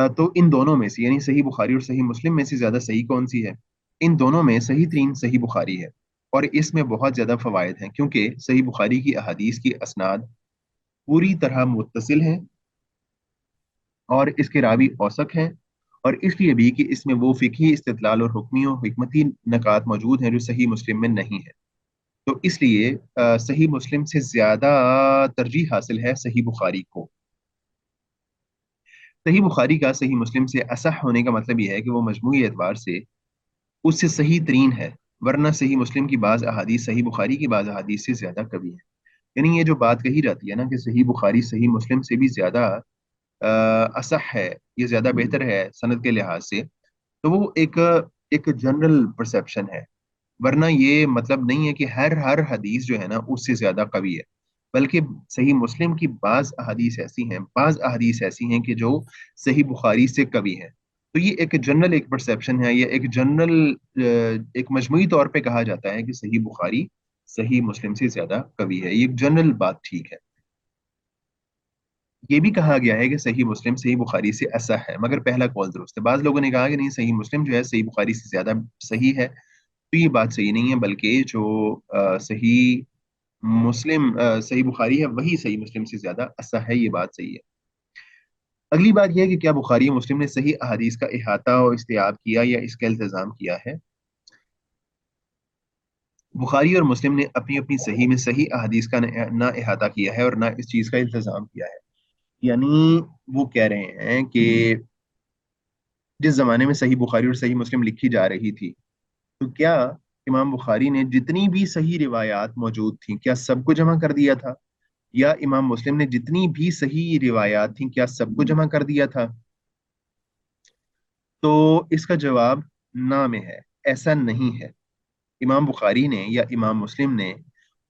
तो इन दोनों में से, यानी सही बुखारी और सही मुस्लिम में से ज्यादा सही कौन सी है? इन दोनों में सही तरीन सही बुखारी है। और इसमें बहुत ज्यादा फवायद हैं, क्योंकि सही बुखारी की अहादीस की असनाद पूरी तरह मुत्तसिल हैं, और इसके रावी औसक हैं। और इसलिए भी कि इसमें वो फ़िक़ही इस्तिदलाल और हुक्मी और हिकमती नकात मौजूद हैं जो सही मुस्लिम में नहीं है। तो इसलिए सही मुस्लिम से ज्यादा तरजीह हासिल है सही बुखारी को। सही बुखारी का सही मुस्लिम से असह होने का मतलब यह है कि वो मजमूई एतबार से उससे सही तरीन है, वरना सही मुस्लिम की बाज़ अहादीस सही बुखारी की बाज़ अहादीस से ज्यादा कवी है। यानी ये जो बात कही जाती है ना कि सही बुखारी सही मुस्लिम से भी ज्यादा असह है, ये ज्यादा बेहतर है सनद के लिहाज से, तो वो एक एक जनरल परसेप्शन है। वरना ये मतलब नहीं है कि हर हदीस जो है ना उससे ज्यादा कवी है। बल्कि सही मुस्लिम की बाज अहदीस ऐसी हैं कि जो सही बुखारी से कवी है। तो ये एक जनरल एक परसेप्शन है, ये एक जनरल एक मजमूई तौर पे कहा जाता है कि सही बुखारी सही मुस्लिम से ज्यादा कवी है। ये एक जनरल बात ठीक है। ये भी कहा गया है कि सही मुस्लिम सही बुखारी से असह है, मगर पहला कौल दुरुस्त है। बाज लोगों ने कहा कि नहीं, सही मुस्लिम जो है सही बुखारी से ज्यादा सही है। तो ये बात सही नहीं है, बल्कि जो सही बुखारी है वही सही मुस्लिम से ज्यादा असह है, ये बात सही है। अगली बात यह है कि क्या बुखारी और मुस्लिम ने सही अहादीस का इहाता और इस्तियाब किया या इसका इल्तिजाम किया है। बुखारी और मुस्लिम ने अपनी अपनी सही में सही अहादीस का ना इहाता किया है और ना इस चीज़ का इल्तिजाम किया है। यानी वो कह रहे हैं कि जिस जमाने में सही बुखारी और सही मुस्लिम लिखी जा रही थी, तो क्या इमाम बुखारी ने जितनी भी सही रिवायात मौजूद थी क्या सबको जमा कर दिया था, या इमाम मुस्लिम ने जितनी भी सही रिवायात थी क्या सबको जमा कर दिया था। तो इसका जवाब ना में है, ऐसा नहीं है। इमाम बुखारी ने या इमाम मुस्लिम ने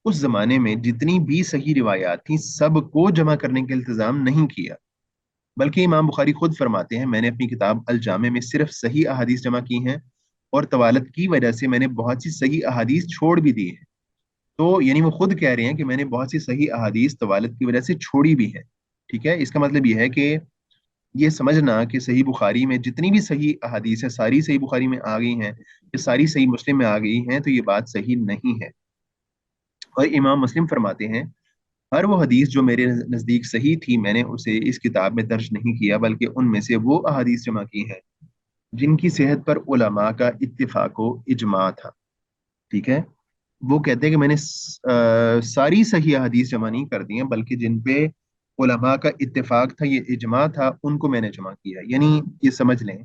उस जमाने में जितनी भी सही रिवायात थी सबको जमा करने का इंतजाम नहीं किया, बल्कि इमाम बुखारी खुद फरमाते हैं मैंने अपनी किताब अल जामे में सिर्फ सही अहादीस जमा की हैं और तवालत की वजह से मैंने बहुत सी सही अहादीस छोड़ भी दी हैं। तो यानी वो खुद कह रहे हैं कि मैंने बहुत सी सही अहादीस तवालत की वजह से छोड़ी भी हैं। ठीक है, इसका मतलब ये है कि ये समझना कि सही बुखारी में जितनी भी सही अहादीस है सारी सही बुखारी में आ गई हैं या सारी सही मुस्लिम में आ गई हैं, तो ये बात सही नहीं है। और इमाम मुस्लिम फरमाते हैं हर वो हदीस जो मेरे नज़दीक सही थी मैंने उसे इस किताब में दर्ज नहीं किया, बल्कि उनमें से वो अहादीस जमा की हैं जिनकी सेहत पर उलमा का इत्तिफाक व इजमा था। ठीक है, वो कहते हैं कि मैंने सारी सही अहादीस जमा नहीं कर दी हैं, बल्कि जिन पे उलमा का इत्तिफाक था, ये इजमा था, उनको मैंने जमा किया। यानी ये समझ लें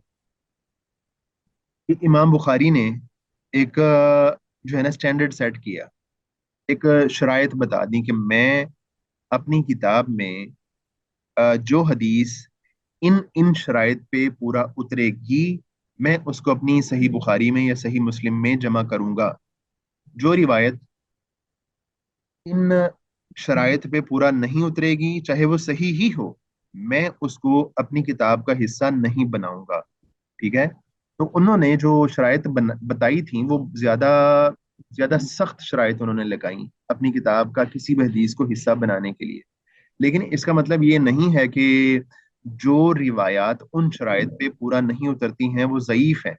कि इमाम बुखारी ने एक जो है ना स्टैंडर्ड सेट किया, एक शराइत बता दी कि मैं अपनी किताब में जो हदीस इन इन शराइत पे पूरा उतरेगी मैं उसको अपनी सही बुखारी में या सही मुस्लिम में जमा करूंगा। जो रिवायत इन शराइत पे पूरा नहीं उतरेगी चाहे वो सही ही हो, मैं उसको अपनी किताब का हिस्सा नहीं बनाऊंगा। ठीक है, तो उन्होंने जो शराइत बताई थी वो ज्यादा ज्यादा सख्त शराइत उन्होंने लगाई अपनी किताब का किसी भी हदीस को हिस्सा बनाने के लिए। लेकिन इसका मतलब ये नहीं है कि जो रिवायात उन शराइत पे पूरा नहीं उतरती हैं वो ज़ईफ है।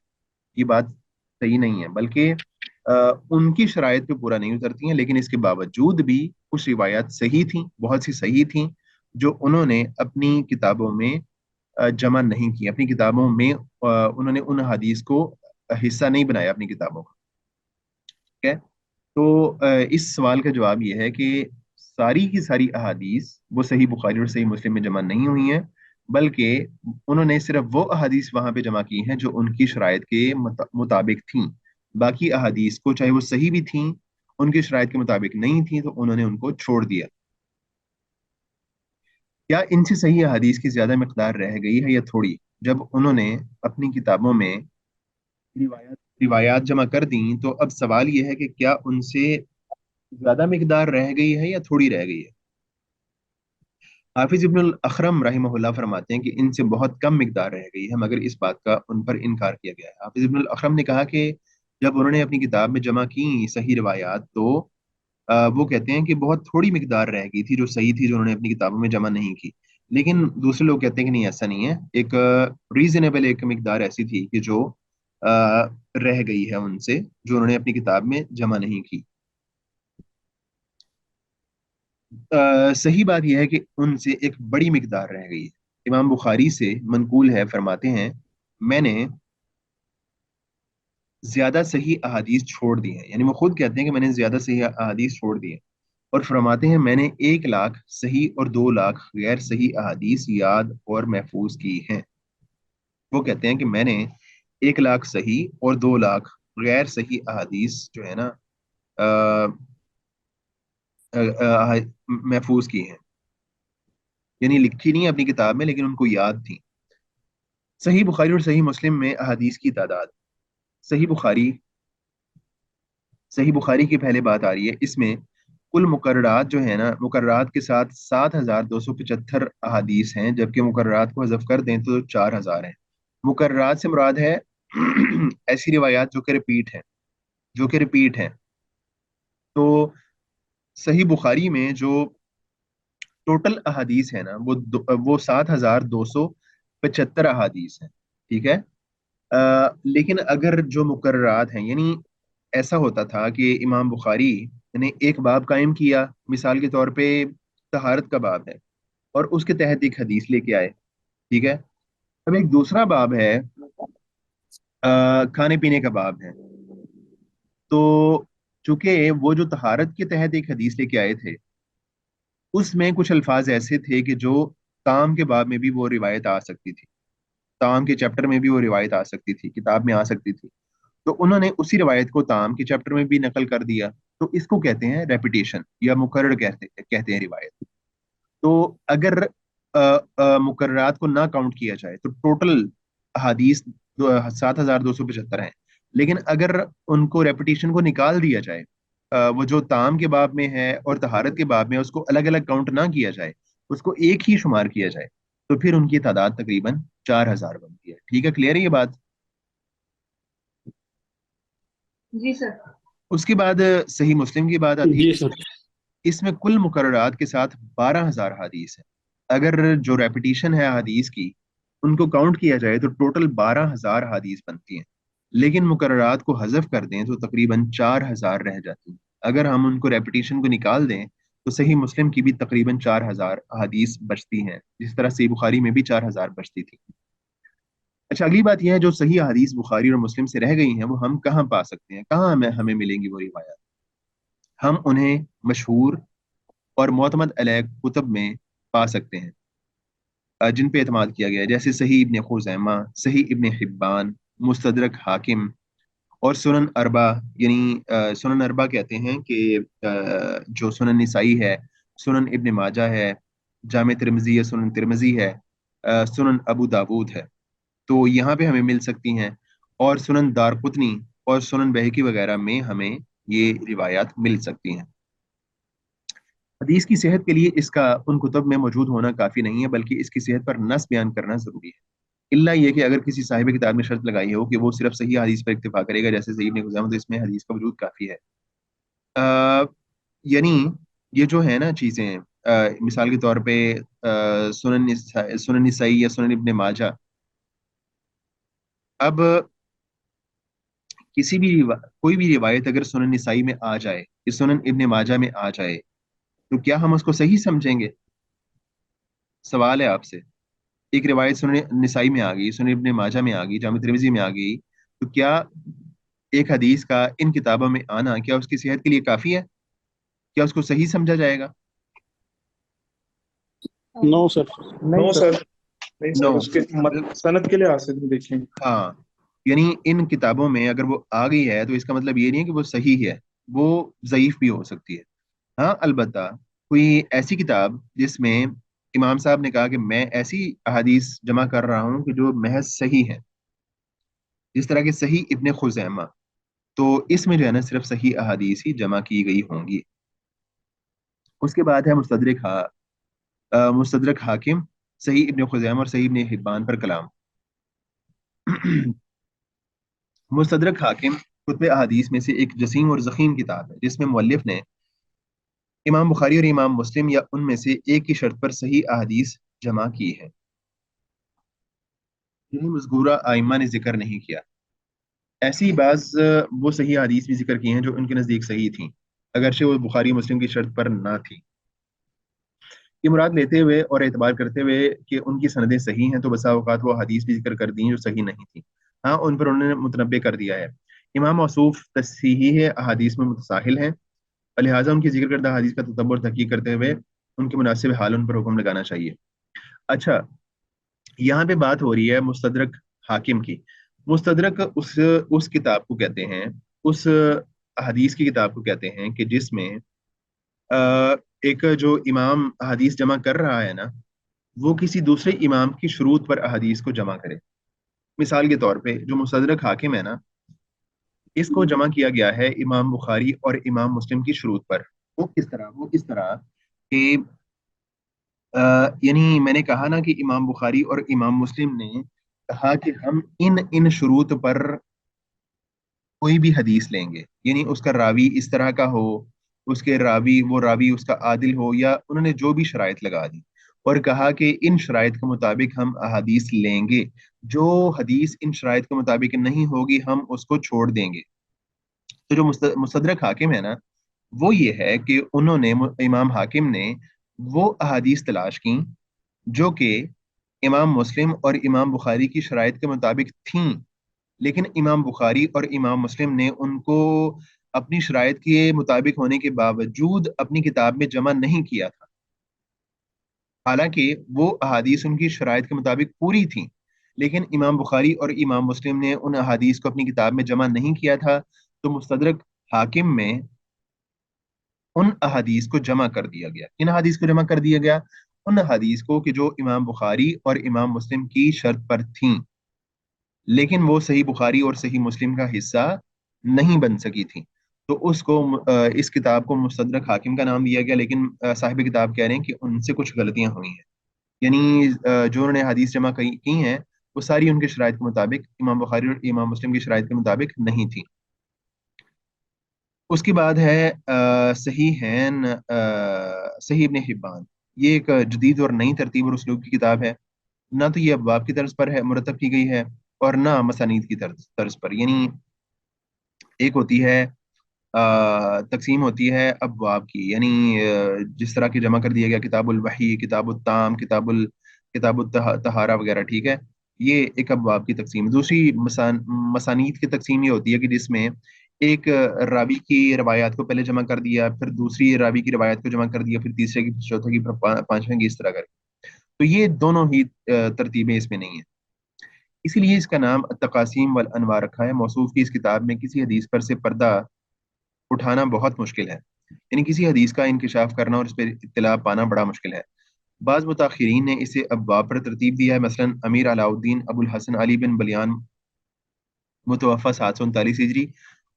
ये बात सही नहीं है, बल्कि उनकी शराइत पे पूरा नहीं उतरती हैं, लेकिन इसके बावजूद भी कुछ रिवायात सही थी, बहुत सी सही थी, जो उन्होंने अपनी किताबों में जमा नहीं की। अपनी किताबों में उन्होंने उन हदीस को हिस्सा नहीं बनाया अपनी किताबों का। ठीक है, तो इस सवाल का जवाब ये है कि सारी की सारी अहादीस वो सही बुखारी और सही मुस्लिम में जमा नहीं हुई हैं, बल्कि उन्होंने सिर्फ वो अहादीस वहां पे जमा की हैं जो उनकी शराइत के मुताबिक थीं। बाकी अहादीस को चाहे वो सही भी थीं, उनकी शराइत के मुताबिक नहीं थी, तो उन्होंने उनको छोड़ दिया। क्या इनसे सही अहादीस की ज्यादा मकदार रह गई है या थोड़ी, जब उन्होंने अपनी किताबों में रिवायात रिवायात जमा कर दी, तो अब सवाल यह है कि क्या उनसे ज्यादा मिकदार रह गई है या थोड़ी रह गई है। हाफिज इब्नुल अखरम रहमहुल्लाह फरमाते हैं कि इनसे बहुत कम मिकदार रह गई है, मगर इस बात का उन पर इनकार किया गया है। हाफिज इब्नुल अखरम ने कहा कि जब उन्होंने अपनी किताब में जमा की सही रिवायात, तो वो कहते हैं कि बहुत थोड़ी मिकदार रह गई थी जो सही थी, जो उन्होंने अपनी किताबों में जमा नहीं की। लेकिन दूसरे लोग कहते हैं कि नहीं, ऐसा नहीं है, एक रीजनेबल एक मिकदार ऐसी थी कि जो रह गई है उनसे, जो उन्होंने अपनी किताब में जमा नहीं की। सही बात यह है कि उनसे एक बड़ी मिकदार रह गई है। इमाम बुखारी से मनकूल है, फरमाते हैं मैंने ज्यादा सही अहादीस छोड़ दी हैं। यानी वो खुद कहते हैं कि मैंने ज्यादा सही अहादीस छोड़ दी हैं। और फरमाते हैं मैंने 1 लाख सही और 2 लाख गैर सही अहादीस याद और महफूज की हैं। वो कहते हैं कि मैंने 1 लाख सही और 2 लाख गैर सही अहादीस जो है ना महफूज की हैं। यानी लिखी नहीं है अपनी किताब में, लेकिन उनको याद थी। सही बुखारी और सही मुस्लिम में अहादीस की तादाद। सही बुखारी सही बुखारी की पहले बात आ रही है, इसमें कुल मुकर्रात जो है ना, मुकर्रात के साथ 7,275 अहादीस हैं, जबकि मुकर्रात को हज़फ कर दें तो 4,000 हैं। मुकर्रात से मुराद है ऐसी रिवायात जो कि रिपीट हैं। तो सही बुखारी में जो टोटल अहादीस है ना, वो 7,275 अहादीस हैं। ठीक है, लेकिन अगर जो मुकर्रात हैं, यानी ऐसा होता था कि इमाम बुखारी ने एक बाब कायम किया, मिसाल के तौर पे तहारत का बाब है, और उसके तहत एक हदीस लेके आए, ठीक है। अब एक दूसरा बाब है, खाने पीने का बाब है। तो चूंकि वो जो तहारत के तहत एक हदीस लेके आए थे, उसमें कुछ अल्फाज ऐसे थे कि जो ताम के बाब में भी वो रिवायत आ सकती थी, ताम के चैप्टर में भी वो रिवायत आ सकती थी, किताब में आ सकती थी। तो उन्होंने उसी रिवायत को ताम के चैप्टर में भी नकल कर दिया। तो इसको कहते हैं रेपिटेशन, या मुकर्रर कहते हैं रिवायत। तो अगर मुकर्ररात को ना काउंट किया जाए तो टोटल हदीस 7,275 हैं। लेकिन अगर उनको रेपिटेशन को निकाल दिया जाए, वो जो ताम के बाब में है और तहारत के बाब में है, उसको अलग अलग काउंट ना किया जाए, उसको एक ही शुमार किया जाए, तो फिर उनकी तादाद तकरीबन 4,000 बनती है। ठीक है, क्लियर है ये बात? जी सर। उसके बाद सही मुस्लिम की बात आती जी है। सर। इसमें कुल मुकर्ररात के साथ 12,000 हदीस है। अगर जो रेपिटेशन है हदीस की, उनको काउंट किया जाए तो टोटल 12,000 हदीस बनती हैं। लेकिन मुकर्ररात को हज़फ कर दें तो तकरीबन 4,000 रह जाती हैं। अगर हम उनको रेपिटेशन को निकाल दें तो सही मुस्लिम की भी तकरीबन 4,000 हदीस बचती हैं, जिस तरह सही बुखारी में भी 4,000 बचती थी। अच्छा, अगली बात यह है, जो सही हदीस बुखारी और मुस्लिम से रह गई हैं वो हम कहाँ पा सकते हैं, कहाँ हमें हमें मिलेंगी वो रिवायात? हम उन्हें मशहूर और मोतमद अलैह कुतुब में पा सकते हैं, जिन पे एतमाद किया गया है, जैसे सही इब्ने खुज़ैमा, सही इब्ने हिब्बान, मुस्तदरक हाकिम और सुनन अरबा। यानी सुनन अरबा कहते हैं कि जो सुनन निसाई है, सुनन इब्ने माजा है, जामे तिरमिजी या सुनन तिरमिजी है, सुनन अबू दाऊद है। तो यहाँ पे हमें मिल सकती हैं। और सुनन दारकुतनी और सुनन बहकी वगैरह में हमें ये रिवायात मिल सकती हैं। हदीस की सेहत के लिए इसका उन कुतुब में मौजूद होना काफ़ी नहीं है, बल्कि इसकी सेहत पर नस बयान करना ज़रूरी है। इल्ला ये कि अगर किसी साहिब किताब ने शर्त लगाई हो कि वो सिर्फ सही हदीस पर इक्तिफा करेगा, जैसे सही इब्ने खुज़ैमा, तो इसमें हदीस का वजूद काफ़ी है। अ, यानी ये जो है ना चीज़ें, मिसाल के तौर पे सुनन निसाई या सुनन इब्ने माजा। अब कोई भी रिवायत अगर सुनन निसाई में आ जाए या सुनन इब्ने माजा में आ जाए, तो क्या हम उसको सही समझेंगे? सवाल है आपसे। एक रिवायत सुनन निसाई में आ गई, सुनन इब्ने माजा में आ गई, जामे तिरमिजी में आ गई, तो क्या एक हदीस का इन किताबों में आना क्या उसकी सेहत के लिए काफी है? क्या उसको सही समझा जाएगा? No sir. नहीं नो सर। सर, नहीं नो। सर, उसके सनद के लिहाज से देखें। हाँ, यानी इन किताबों में अगर वो आ गई है तो इसका मतलब ये नहीं है कि वो सही है, वो ज़ईफ भी हो सकती है। हाँ, अलबत्ता कोई ऐसी किताब जिसमें इमाम साहब ने कहा कि मैं ऐसी अहादीस जमा कर रहा हूँ कि जो महज सही है, जिस तरह के सही इब्ने खुज़ैमा, तो इसमें जो है ना सिर्फ सही अहादीस ही जमा की गई होंगी। उसके बाद है मुस्तदरक हाकिम, सही इब्ने खुज़ैमा और सही इब्ने हिब्बान पर कलाम। मुस्तदरक हाकिम कुतुब अहादीस में से एक जसीम और ज़ख़ीम किताब है, जिसमें मुअल्लिफ ने इमाम बुखारी और इमाम मुस्लिम या उनमें से एक की शर्त पर सही अहादीस जमा की है, जिन्हें मज़कूरा आइम्मा ने जिक्र नहीं किया। ऐसी बाज वो सही हदीस भी जिक्र की हैं जो उनके नज़दीक सही थी, अगरचे वो बुखारी मुस्लिम की शर्त पर ना थी। ये मुराद लेते हुए और एतबार करते हुए कि उनकी सनदें सही हैं, तो बसा औकात वो हदीस भी जिक्र कर दी हैं जो सही नहीं थी। हाँ, उन पर उन्होंने मुतनब्बे कर दिया है। इमाम मौसूफ तस्हीह अहादीस में मुतसाहिल हैं, लिहाजा उनकी जिक्र करदा हदीस का तदब्बर तहकीक करते हुए उनके मुनासिब हाल उन पर हुक्म लगाना चाहिए। अच्छा, यहाँ पे बात हो रही है मुस्तदरक हाकिम की। मुस्तदरक उस किताब को कहते हैं, उस हदीस की किताब को कहते हैं कि जिसमें एक जो इमाम हदीस जमा कर रहा है ना, वो किसी दूसरे इमाम की शुरूत पर अहदीस को जमा करे। मिसाल के तौर पे जो मुस्तदरक हाकिम है ना, इसको जमा किया गया है इमाम बुखारी और इमाम मुस्लिम की शुरूत पर। वो किस तरह? वो इस तरह कि यानी मैंने कहा ना कि इमाम बुखारी और इमाम मुस्लिम ने कहा कि हम इन इन शुरूत पर कोई भी हदीस लेंगे, यानी उसका रावी इस तरह का हो, उसके रावी उसका आदिल हो, या उन्होंने जो भी शराइत लगा दी और कहा कि इन शराइत के मुताबिक हम अहादीस लेंगे, जो हदीस इन शराइत के मुताबिक नहीं होगी हम उसको छोड़ देंगे। तो जो मुस्तदरक हाकिम है ना, वो ये है कि उन्होंने इमाम हाकिम ने वो अहादीस तलाश की जो कि इमाम मुस्लिम और इमाम बुखारी की शराइत के मुताबिक थीं, लेकिन इमाम बुखारी और इमाम मुस्लिम ने उनको अपनी शराइत के मुताबिक होने के बावजूद अपनी किताब में जमा नहीं किया था। हालांकि वो अहादीस उनकी शराइत के मुताबिक पूरी थी, लेकिन इमाम बुखारी और इमाम मुस्लिम ने उन अहादीस को अपनी किताब में जमा नहीं किया था, तो मुस्तदरक हाकिम में उन अहादीस को जमा कर दिया गया। किन अहादीस को जमा कर दिया गया? उन अहादीस को कि जो इमाम बुखारी और इमाम मुस्लिम की शर्त पर थीं, लेकिन वो सही बुखारी और सही मुस्लिम का हिस्सा नहीं बन सकी थी। तो उसको इस किताब को मुस्तदरक हाकिम का नाम दिया गया, लेकिन साहिब किताब कह रहे हैं कि उनसे कुछ गलतियां हुई हैं। यानी जो उन्होंने हदीस जमा की हैं वो सारी उनके शराइत के मुताबिक, इमाम बुखारी और इमाम मुस्लिम की शराइत के मुताबिक नहीं थी। उसके बाद है सही हैन, सही इब्ने हिब्बान। ये एक जदीद और नई तरतीब और उसलूब की किताब है। ना तो ये अबवाब की तर्ज पर है मुरतब की गई है, और ना मसानीद की तर्ज पर। यानी एक होती है तकसीम होती है अबवाब की, यानी जिस तरह की जमा कर दिया गया किताबुल वही, किताबुल ताम, किताबुल तहारा वगैरह, ठीक है। ये एक अबवाब की तकसीम है। दूसरी मसानीद की तकसीम ये होती है कि जिसमें एक रावी की रवायात को पहले जमा कर दिया, फिर दूसरी रावी की रवायत को जमा कर दिया, फिर तीसरे की, फिर चौथे की, फिर पांचवें की, इस तरह कर। तो ये दोनों ही तरतीबें इसमें नहीं है, इसीलिए इसका नाम तकासीम वल अनवार रखा है। मौसूफ की इस किताब में किसी हदीस पर से पर्दा उठाना बहुत मुश्किल है, यानी किसी हदीस का इंकिशाफ करना और इस पर इत्तला पाना बड़ा मुश्किल है। बाज़ मुताखिरीन ने इसे अब्वाब पर तरतीब दिया है। मसलन अमीर अलाउद्दीन अबुल हसन अली बिन बलियान मुतवफ़ा 739 हिजरी,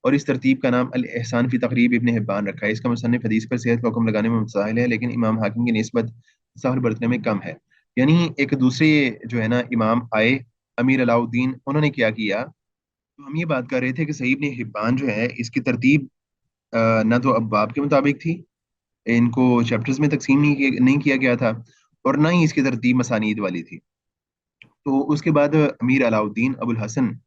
और इस तरतीब का नाम अल एहसान फी तक़रीब इब्न हिब्बान रखा है। इसका मुसन्निफ़ हदीस पर सेहत का हुक्म लगाने में मुतसाहिल है, लेकिन इमाम हाकिम की निस्बत सहर बरतने में कम है। यानी एक दूसरे जो है ना इमाम आए, अमीर अलाउद्दीन, उन्होंने क्या किया? तो हम ये बात कर रहे थे कि सही इब्न हिब्बान जो है इसकी तरतीब ना तो अब्वाब के मुताबिक थी, इनको चैप्टर्स में तकसीम नहीं किया गया था, और ना ही इसकी तरतीब मसानीद वाली थी। तो उसके बाद अमीर अलाउद्दीन अबुल हसन,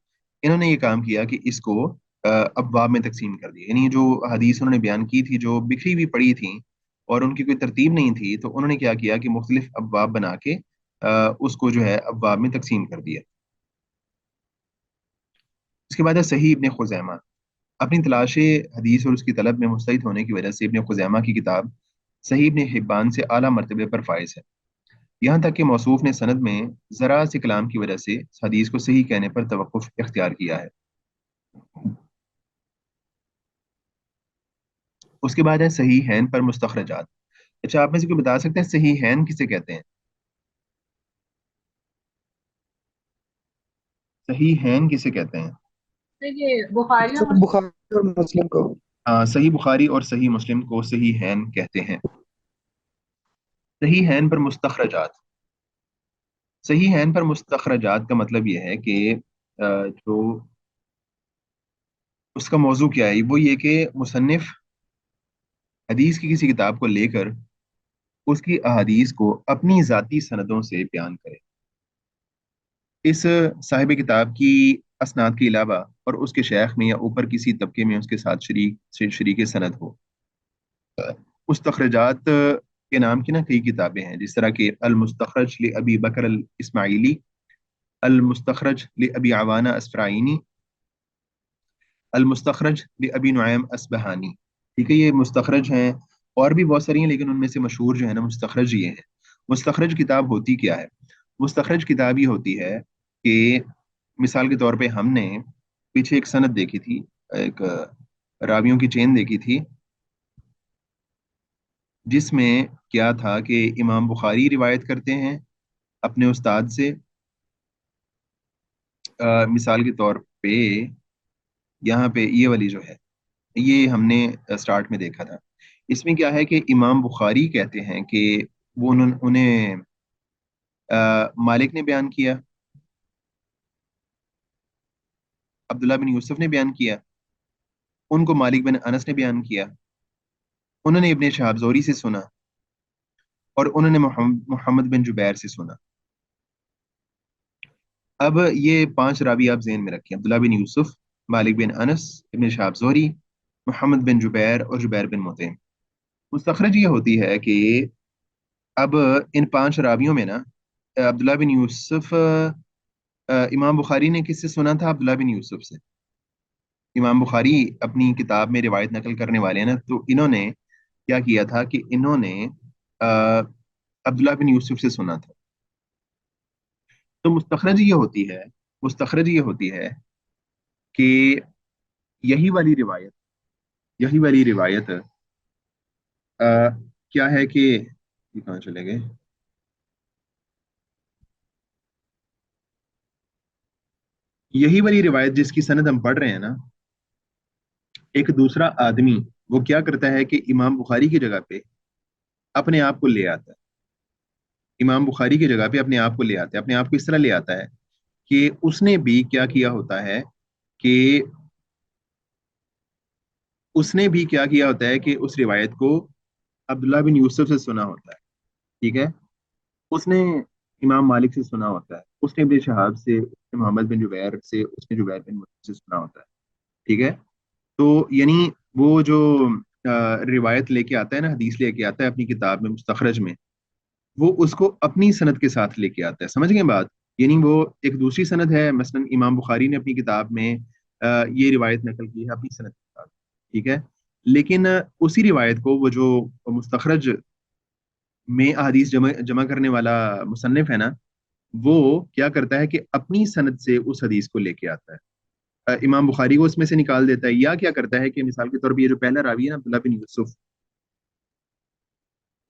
इन्होंने ये काम किया कि इसको अब्वाब में तकसीम कर दिया। यानी जो हदीस उन्होंने बयान की थी जो बिखरी हुई पड़ी थी और उनकी कोई तरतीब नहीं थी, तो उन्होंने क्या किया कि मुख्तलिफ अब्वाब बना के उसको जो है अब्वाब में तकसीम कर दिया। उसके बाद है सही इब्ने खुज़ैमा। अपनी तलाश हदीस और उसकी तलब में मुस्तैद होने की वजह से इब्ने खुज़ैमा की किताब सही इब्ने हिब्बान से आला मर्तबे पर फाइज है। यहाँ तक कि मौसूफ ने सनद में जरा से कलाम की वजह से इस हदीस को सही कहने पर तवक्कुफ इख्तियार किया है। उसके बाद है सही हैन पर मुस्तखरजात। अच्छा, आप में से कोई बता सकते हैं सही हैन किसे कहते हैं? सही हैन किसे कहते हैं? देखिए बुखारी और सर बुखारी और मुस्लिम को। सही बुखारी और सही मुस्लिम को सही हैन कहते हैं। सही हैन पर मुस्तखरजात। सही हैन पर मुस्तखरजात का मतलब यह है कि जो उसका मौजू क्या है, वो ये कि मुसन्निफ हदीस की किसी किताब को लेकर उसकी अहादीस को अपनी जाती सनदों से बयान करे। इस साहिब किताब की असनाद के अलावा और उसके शेख में या ऊपर किसी तबके में उसके साथ शरीक सनद हो। मुस्तखरजात के नाम की ना कई किताबें हैं, जिस तरह के अल मुस्तखरज li अबी बकर अल इस्माइली, अल मुस्तखरज li अबी आवाना अस्फराइनी, अल मुस्तखरज li अबी नुआइम अस्बहानी। ठीक है, ये मुस्तखरज हैं, और भी बहुत सारी हैं, लेकिन उनमें से मशहूर जो है ना मुस्तखरज ये हैं। मुस्तखरज किताब होती क्या है? मुस्तखरज किताब ये होती है कि मिसाल के तौर पे हमने पीछे एक सनद देखी थी, एक रावियों की चेन देखी थी, जिसमें क्या था कि इमाम बुखारी रिवायत करते हैं अपने उस्ताद से। मिसाल के तौर पे यहाँ पे ये वाली जो है, ये हमने स्टार्ट में देखा था। इसमें क्या है कि इमाम बुखारी कहते हैं कि वो उन्हें मालिक ने बयान किया, अब्दुल्ला बिन यूसुफ ने बयान किया, उनको मालिक बिन अनस ने बयान किया, उन्होंने इब्ने शहाब ज़ोहरी से सुना, और उन्होंने मोहम्मद बिन जुबैर से सुना। अब ये पांच रावी आप ज़हन में रखें, अब्दुल्ला बिन यूसुफ, मालिक बिन अनस, इब्ने शहाब ज़ोहरी, मोहम्मद बिन जुबैर और जुबैर बिन मुतइम। मुस्तखरज ये होती है कि अब इन पांच रावियों में ना عبداللہ بن یوسف امام بخاری نے کس سے سنا تھا؟ عبداللہ بن یوسف سے. امام بخاری اپنی کتاب میں روایت نقل کرنے والے ہیں نا، تو انہوں نے کیا کیا تھا کہ انہوں نے عبداللہ بن یوسف سے سنا تھا. تو مستخرج یہ ہوتی ہے کہ یہی والی روایت کیا ہے کہ یہ کہاں چلے گئے؟ یہی والی روایت جس کی سند ہم پڑھ رہے ہیں نا، ایک دوسرا آدمی وہ کیا کرتا ہے کہ امام بخاری کی جگہ پہ اپنے آپ کو لے آتا ہے. امام بخاری کی جگہ پہ اپنے آپ کو لے آتا ہے. اپنے آپ کو اس طرح لے آتا ہے کہ اس نے بھی کیا کیا ہوتا ہے کہ اس روایت کو عبداللہ بن یوسف سے سنا ہوتا ہے. ٹھیک ہے، اس نے امام مالک سے سنا ہوتا ہے، اس نے ابن شہاب سے، اس نے محمد بن جبیر سے، اس نے جبیر بن مطعم سے سنا ہوتا ہے. ٹھیک ہے، تو یعنی وہ جو روایت لے کے آتا ہے نا، حدیث لے کے آتا ہے اپنی کتاب میں مستخرج میں، وہ اس کو اپنی سند کے ساتھ لے کے آتا ہے. سمجھ گئے بات؟ یعنی وہ ایک دوسری سند ہے، مثلا امام بخاری نے اپنی کتاب میں یہ روایت نقل کی ہے اپنی سند کے ساتھ. ٹھیک ہے، لیکن اسی روایت کو وہ جو مستخرج میں احادیث جمع کرنے والا مصنف ہے نا، وہ کیا کرتا ہے کہ اپنی سند سے اس حدیث کو لے کے آتا ہے. امام بخاری کو اس میں سے نکال دیتا ہے، یا کیا کرتا ہے کہ مثال کے طور پہ یہ جو پہلا راوی ہے نا عبداللہ بن یوسف،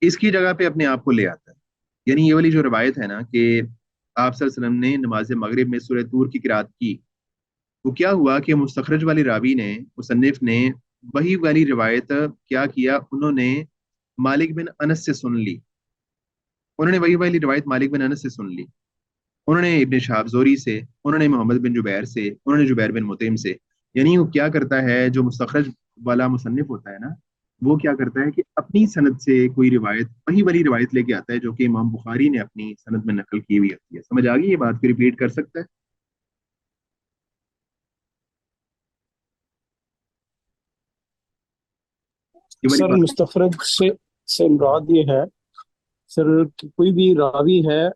اس کی جگہ پہ اپنے آپ کو لے آتا ہے. یعنی یہ والی جو روایت ہے نا کہ آپ صلی اللہ علیہ وسلم نے نماز مغرب میں سورہ طور کی قرات کی، وہ کیا ہوا کہ مستخرج والی راوی نے، مصنف نے وہی والی روایت کیا کیا، انہوں نے مالک بن انس سے سن لی. انہوں نے وہی والی روایت مالک بن انس سے سن لی، انہوں نے ابن شہاب زوری سے، انہوں نے محمد بن جبیر سے، انہوں نے جبیر بن مطعم سے. یعنی وہ کیا کرتا ہے، جو مستخرج والا مصنف ہوتا ہے نا، وہ کیا کرتا ہے کہ اپنی سند سے کوئی روایت، وہی والی روایت لے کے آتا ہے جو کہ امام بخاری نے اپنی سند میں نقل کی ہوئی ہوتی ہے. سمجھ آ گئی یہ بات کو ریپیٹ کر سکتا ہے؟ یہ والی سر بات. مستخرج سے مراد یہ ہے سر کہ کوئی بھی راوی ہے،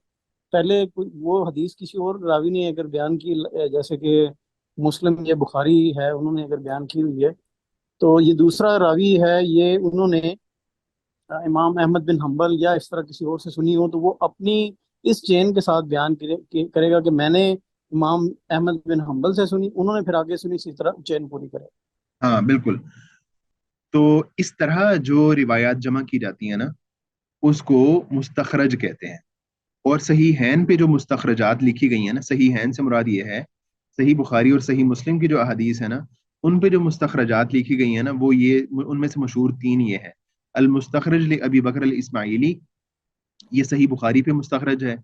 پہلے وہ حدیث کسی اور راوی نے اگر بیان کی، جیسے کہ مسلم یا بخاری ہے، انہوں نے اگر بیان کی ہوئی ہے، تو یہ دوسرا راوی ہے، یہ انہوں نے امام احمد بن حنبل یا اس طرح کسی اور سے سنی ہو، تو وہ اپنی اس چین کے ساتھ بیان کرے گا کہ میں نے امام احمد بن حنبل سے سنی، انہوں نے پھر آگے سنی، اسی طرح چین پوری کرے. ہاں بالکل. تو اس طرح جو روایات جمع کی جاتی ہیں نا، اس کو مستخرج کہتے ہیں. اور صحیحین پہ جو مستخرجات لکھی گئی ہیں نا، صحیحین سے مراد یہ ہے صحیح بخاری اور صحیح مسلم کی جو احادیث ہے نا، ان پہ جو مستخرجات لکھی گئی ہیں نا، وہ یہ ان میں سے مشہور تین یہ ہے. المستخرج لابی بکر الاسماعیلی، یہ صحیح بخاری پہ مستخرج ہے.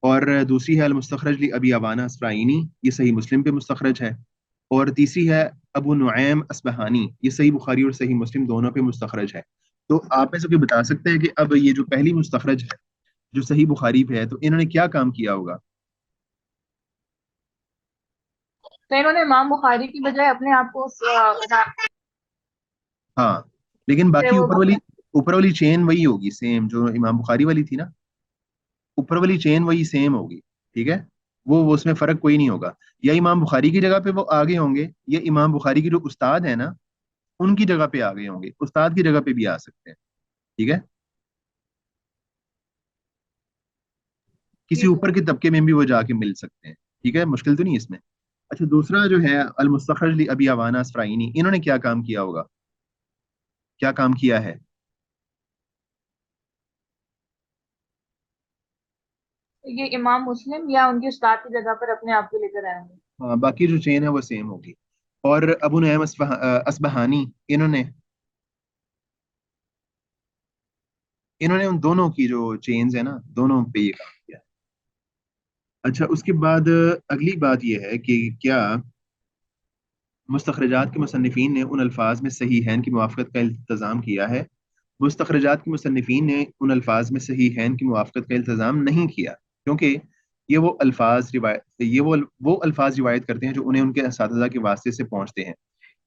اور دوسری ہے المستخرج لابی عوانہ اسفرائینی، یہ صحیح مسلم پہ مستخرج ہے. اور تیسری ہے ابو نعیم اصبہانی، یہ صحیح بخاری اور صحیح مسلم دونوں پہ مستخرج ہے. تو آپ میں سے کوئی بتا سکتے ہیں کہ اب یہ جو پہلی مستخرج ہے جو صحیح بخاری پہ ہے، تو انہوں نے کیا کام کیا ہوگا؟ تو انہوں نے امام بخاری کی بجائے اپنے آپ کو ہاں، لیکن باقی وہ اوپر والی چین وہی ہوگی سیم جو امام بخاری والی تھی نا، اوپر والی چین وہی سیم ہوگی. ٹھیک ہے، وہ اس میں فرق کوئی نہیں ہوگا. یا امام بخاری کی جگہ پہ وہ آگے ہوں گے، یا امام بخاری کی جو استاد ہے نا ان کی جگہ پہ آگے ہوں گے، استاد کی جگہ پہ بھی آ سکتے ہیں. ٹھیک ہے، کسی اوپر کے طبقے میں بھی وہ جا کے مل سکتے ہیں. ٹھیک ہے، مشکل تو نہیں اس میں. اچھا، دوسرا جو ہے المستخرج لابی عوانہ اسفرائینی، انہوں نے کیا کام کیا ہوگا؟ کیا کام کیا ہے؟ یہ امام مسلم یا ان کے استاد کی جگہ پر اپنے آپ کو لے کر آئیں گے. ہاں، باقی جو چین ہے وہ سیم ہوگی. اور ابو نعیم اصبہانی، انہوں نے ان دونوں کی جو چینز ہے نا، دونوں پہ یہ کام کیا ہے. اچھا، اس کے بعد اگلی بات یہ ہے کہ کیا مستخرجات کے مصنفین نے ان الفاظ میں صحیحین کی موافقت کا التزام کیا ہے؟ مستخرجات کے مصنفین نے ان الفاظ میں صحیحین کی موافقت کا التزام نہیں کیا، کیونکہ وہ الفاظ روایت کرتے ہیں جو انہیں ان کے اساتذہ کے واسطے سے پہنچتے ہیں.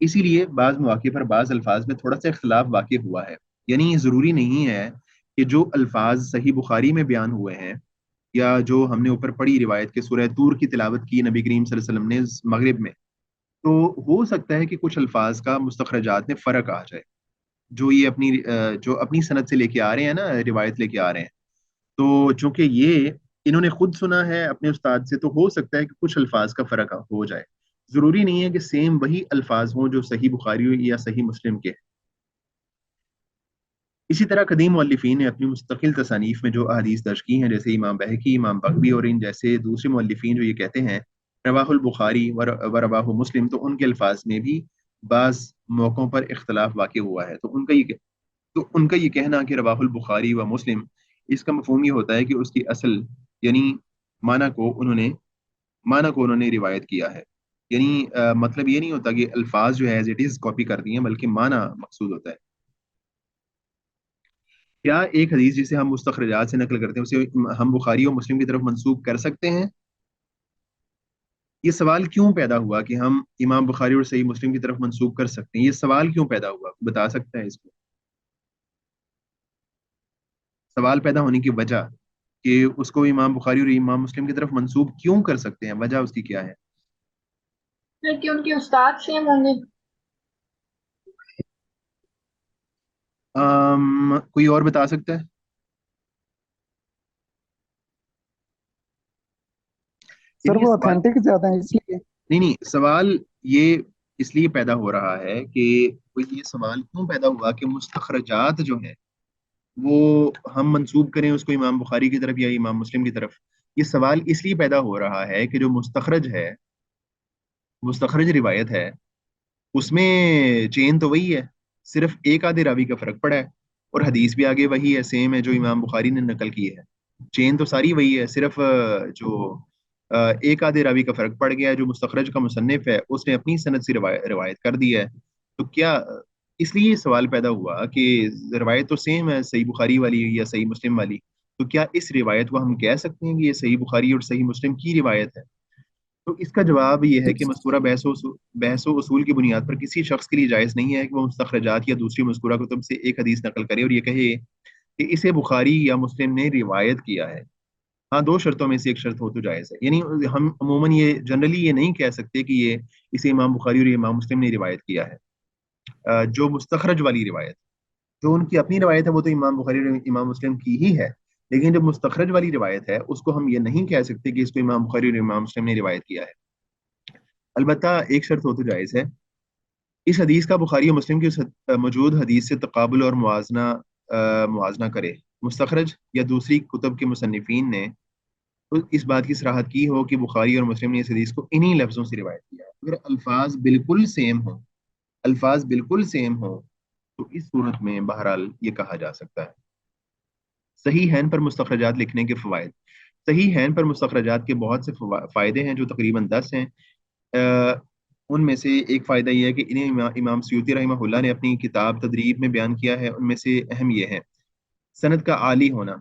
اسی لیے بعض مواقع پر بعض الفاظ میں تھوڑا سا اختلاف واقع ہوا ہے. یعنی یہ ضروری نہیں ہے کہ جو الفاظ صحیح بخاری میں بیان ہوئے ہیں یا جو ہم نے اوپر پڑھی روایت کے سورہ طور کی تلاوت کی نبی کریم صلی اللہ علیہ وسلم نے مغرب میں، تو ہو سکتا ہے کہ کچھ الفاظ کا مستخرجات میں فرق آ جائے، جو یہ جو اپنی سند سے لے کے آ رہے ہیں نا، روایت لے کے آ رہے ہیں، تو چونکہ یہ انہوں نے خود سنا ہے اپنے استاد سے، تو ہو سکتا ہے کہ کچھ الفاظ کا فرق ہو جائے، ضروری نہیں ہے کہ سیم وہی الفاظ ہوں جو صحیح بخاری ہو یا صحیح مسلم کے۔ اسی طرح قدیم مؤلفین نے اپنی مستقل تصانیف میں جو احادیث درج کی ہیں، جیسے امام بہقی، امام بغوی اور ان جیسے دوسرے مؤلفین جو یہ کہتے ہیں رواہ البخاری و رواہ مسلم، تو ان کے الفاظ میں بھی بعض موقعوں پر اختلاف واقع ہوا ہے، تو ان کا یہ کہنا کہ رواہ البخاری و مسلم، اس کا مفہوم یہ ہوتا ہے کہ اس کی اصل یعنی معنی کو انہوں نے روایت کیا ہے، یعنی مطلب یہ نہیں ہوتا کہ الفاظ جو ہے ایز اٹ از کاپی کر دی ہیں، بلکہ معنی مقصود ہوتا ہے۔ کیا ایک حدیث جسے ہم مستخرجات سے نقل کرتے ہیں اسے ہم بخاری اور مسلم کی طرف منسوب کر سکتے ہیں؟ یہ سوال کیوں پیدا ہوا کہ ہم امام بخاری اور صحیح مسلم کی طرف منسوب کر سکتے ہیں؟ یہ سوال کیوں پیدا ہوا، بتا سکتا ہے اس کو؟ سوال پیدا ہونے کی وجہ کہ اس کو امام بخاری اور امام مسلم کی طرف منسوب کیوں کر سکتے ہیں، وجہ اس کی کیا ہے؟ کہ ان کے استاد سیم ہوں گے۔ کوئی اور بتا سکتا ہے؟ سر یعنی یہ وہ سوال اوتھینٹک زیادہ ہیں اس لیے۔ نہیں، سوال یہ اس لیے پیدا ہو رہا ہے کہ یہ سوال کیوں پیدا ہوا کہ مستخرجات جو ہیں وہ ہم منسوب کریں اس کو امام بخاری کی طرف یا امام مسلم کی طرف۔ یہ سوال اس لیے پیدا ہو رہا ہے کہ جو مستخرج روایت ہے، اس میں چین تو وہی ہے، صرف ایک آدھے راوی کا فرق پڑا ہے، اور حدیث بھی آگے وہی ہے، سیم ہے جو امام بخاری نے نقل کی ہے، چین تو ساری وہی ہے، صرف جو ایک آدھے راوی کا فرق پڑ گیا ہے، جو مستخرج کا مصنف ہے اس نے اپنی سند سے روایت کر دی ہے۔ تو کیا اس لیے یہ سوال پیدا ہوا کہ روایت تو سیم ہے، صحیح بخاری والی یا صحیح مسلم والی، تو کیا اس روایت کو ہم کہہ سکتے ہیں کہ یہ صحیح بخاری اور صحیح مسلم کی روایت ہے؟ تو اس کا جواب یہ ہے کہ مذکورہ بحث و اصول کی بنیاد پر کسی شخص کے لیے جائز نہیں ہے کہ وہ مستخرجات یا دوسری مذکورہ کتب سے ایک حدیث نقل کرے اور یہ کہے کہ اسے بخاری یا مسلم نے روایت کیا ہے۔ ہاں، دو شرطوں میں سے ایک شرط ہو تو جائز ہے، یعنی ہم عموماً یہ جنرلی یہ نہیں کہہ سکتے کہ یہ اسے امام بخاری اور امام مسلم نے روایت کیا ہے۔ جو مستخرج والی روایت، جو ان کی اپنی روایت ہے، وہ تو امام بخاری اور امام مسلم کی ہی ہے، لیکن جو مستخرج والی روایت ہے اس کو ہم یہ نہیں کہہ سکتے کہ اس کو امام بخاری اور امام مسلم نے روایت کیا ہے۔ البتہ ایک شرط ہو تو جائز ہے، اس حدیث کا بخاری اور مسلم کی موجود حدیث سے تقابل اور موازنہ کرے مستخرج یا دوسری کتب کے مصنفین نے تو اس بات کی صراحت کی ہو کہ بخاری اور مسلم نے اس حدیث کو انہی لفظوں سے روایت کیا ہے۔ اگر الفاظ بالکل سیم ہوں تو اس صورت میں بہرحال یہ کہا جا سکتا ہے۔ صحیح ہین پر مستخرجات لکھنے کے فوائد۔ صحیح ہین پر مستخرجات کے بہت سے فائدے ہیں جو تقریباً 10 ہیں۔ ان میں سے ایک فائدہ یہ ہے کہ انہیں امام سیوطی رحمہ اللہ نے اپنی کتاب تدریب میں بیان کیا ہے۔ ان میں سے اہم یہ ہے سند کا عالی ہونا،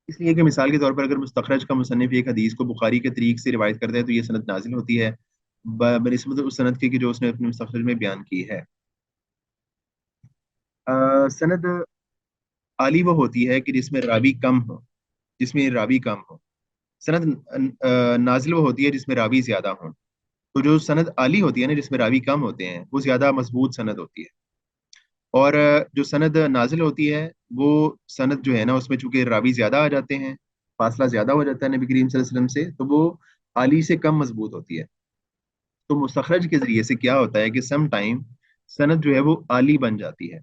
اس لیے کہ مثال کے طور پر اگر مستخرج کا مصنف ایک حدیث کو بخاری کے طریق سے روایت کرتا ہے تو یہ سند نازل ہوتی ہے بنسبت اس سند کے کہ جو اس نے اپنے مستخرج میں بیان کی ہے۔ سند عالی وہ ہوتی ہے کہ جس میں راوی کم ہو، سند نازل وہ ہوتی ہے جس میں راوی زیادہ ہوں۔ تو جو سند عالی ہوتی ہے نا، جس میں راوی کم ہوتے ہیں، وہ زیادہ مضبوط سند ہوتی ہے، اور جو سند نازل ہوتی ہے وہ سند جو ہے نا اس میں چونکہ راوی زیادہ آ جاتے ہیں، فاصلہ زیادہ ہو جاتا ہے نبی کریم صلی اللہ علیہ وسلم سے، تو وہ عالی سے کم مضبوط ہوتی ہے۔ تو مستخرج کے ذریعے سے کیا ہوتا ہے کہ سم ٹائم سند جو ہے وہ عالی بن جاتی ہے۔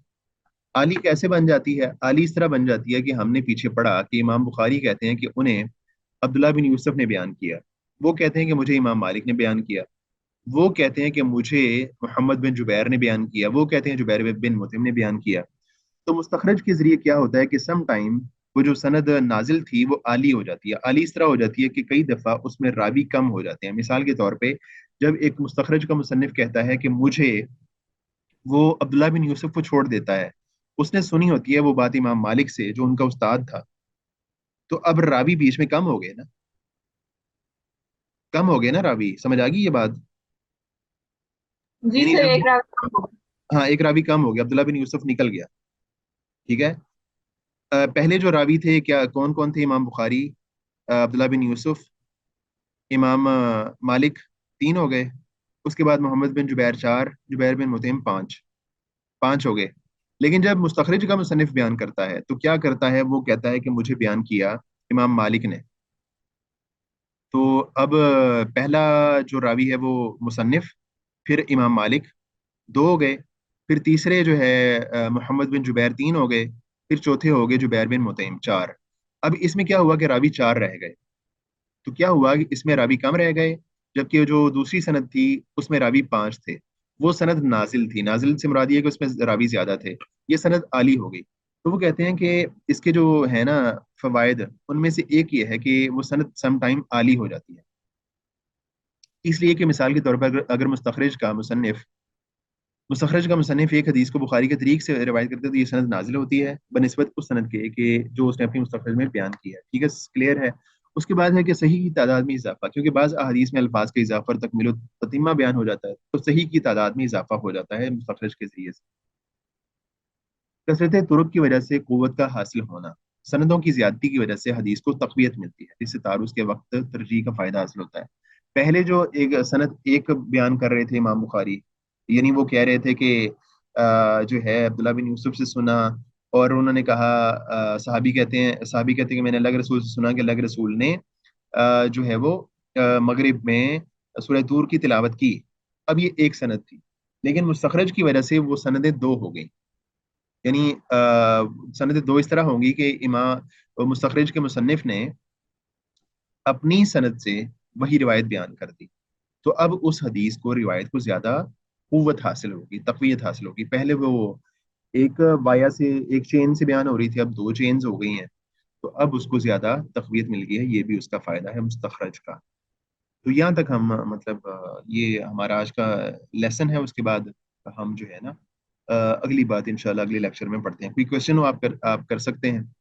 عالی کیسے بن جاتی ہے؟ عالی اس طرح بن جاتی ہے کہ ہم نے پیچھے پڑھا کہ امام بخاری کہتے ہیں کہ انہیں عبداللہ بن یوسف نے بیان کیا، وہ کہتے ہیں کہ مجھے امام مالک نے بیان کیا، وہ کہتے ہیں کہ مجھے محمد بن جبیر نے بیان کیا، وہ کہتے ہیں جبیر بن مطعم نے بیان کیا۔ تو مستخرج کے ذریعے کیا ہوتا ہے کہ سم ٹائم وہ جو سند نازل تھی وہ عالی ہو جاتی ہے۔ عالی اس طرح ہو جاتی ہے کہ کئی دفعہ اس میں راوی کم ہو جاتے ہیں۔ مثال کے طور پہ جب ایک مستخرج کا مصنف کہتا ہے کہ مجھے، وہ عبداللہ بن یوسف کو چھوڑ دیتا ہے، اس نے سنی ہوتی ہے وہ بات امام مالک سے جو ان کا استاد تھا، تو اب راوی بیچ میں کم ہو گئے نا راوی، سمجھ آ گئی یہ بات؟ جی یعنی سر، جب ایک رات ہاں ایک راوی کم ہو گیا، عبداللہ بن یوسف نکل گیا، ٹھیک ہے، पहले जो रावी थे क्या कौन कौन थे? इमाम बुखारी, अब्दुल्ला बिन यूसुफ, इमाम मालिक, तीन हो गए। उसके बाद मोहम्मद बिन जुबैर चार, जुबैर बिन मुतइम पाँच, पाँच हो गए। लेकिन जब मुस्तखरिज का मुसन्निफ बयान करता है तो क्या करता है? वो कहता है कि मुझे बयान किया इमाम मालिक ने। तो अब पहला जो रावी है वो मुसन्निफ, फिर इमाम मालिक, दो हो गए। फिर तीसरे जो है मोहम्मद बिन जुबैर, तीन हो गए। फिर चौथे हो गए जुबैर बिन मुतइम, चार। अब इसमें क्या हुआ कि रावी चार रह गए। तो क्या हुआ कि इसमें रावी कम रह गए, जबकि जो दूसरी सनद थी उसमें रावी पांच थे। वो सनद नाजिल थी। नाजिल से मुराद ये है कि उसमें रावी ज्यादा थे। ये सनद आली हो गई। तो वो कहते हैं कि इसके जो है ना फवायद, उनमें से एक ये है कि वो सनद सम टाइम आली हो जाती है। इसलिए कि मिसाल के तौर पर अगर मुस्तखरज का मुसन्निफ एक हदीस को बुखारी के तरीक से रिवायत करते हैं तो ये सनद नाजिल होती है बनिस्बत उस सनद के कि जो उसने अपनी मुस्तखरज में बयान किया है। ठीक है, क्लियर है। उसके बाद है कि सही की तादाद में इजाफा, क्योंकि बाज़ अहादीस में अल्फाज का इजाफा और तकमील ततीमा बयान हो जाता है, तो सही की तादाद में इजाफा हो जाता है मुस्तखरज के जरिए से। कसरत तुरुक की वजह से कुव्वत का हासिल होना, सनदों की ज्यादती की वजह से हदीस को तकवीत मिलती है, जिससे तारुज के वक्त तरजीह का फायदा हासिल होता है। पहले जो एक सनद एक बयान कर रहे थे इमाम बुखारी, यानी वो कह रहे थे कि जो है अब्दुल्ला बिन यूसुफ से सुना, और उन्होंने कहा सहाबी कहते हैं कि मैंने अल्लाह के रसूल से सुना कि अल्लाह के रसूल ने जो है वो मगरिब में सूरह तूर की तिलावत की। अब ये एक सनद थी, लेकिन मुस्तखरज की वजह से वो सनदें दो हो गई। यानी सनद दो इस तरह होंगी कि इमाम मुस्तखरिज के मुसन्निफ ने अपनी सनद से वही रिवायत बयान कर दी। तो अब उस हदीस को रिवायत को ज्यादा कुव्वत हासिल होगी, तकवीत हासिल होगी। पहले वो एक वाया से एक चेन से बयान हो रही थी, अब दो चेन्स हो गई हैं, तो अब उसको ज्यादा तकवीत मिल गई है। ये भी उसका फायदा है मुस्तखरज का। तो यहाँ तक हम मतलब ये हमारा आज का लेसन है। उसके बाद हम जो है ना अगली बात इंशाल्लाह अगले लेक्चर में पढ़ते हैं। कोई क्वेश्चन हो आप कर सकते हैं।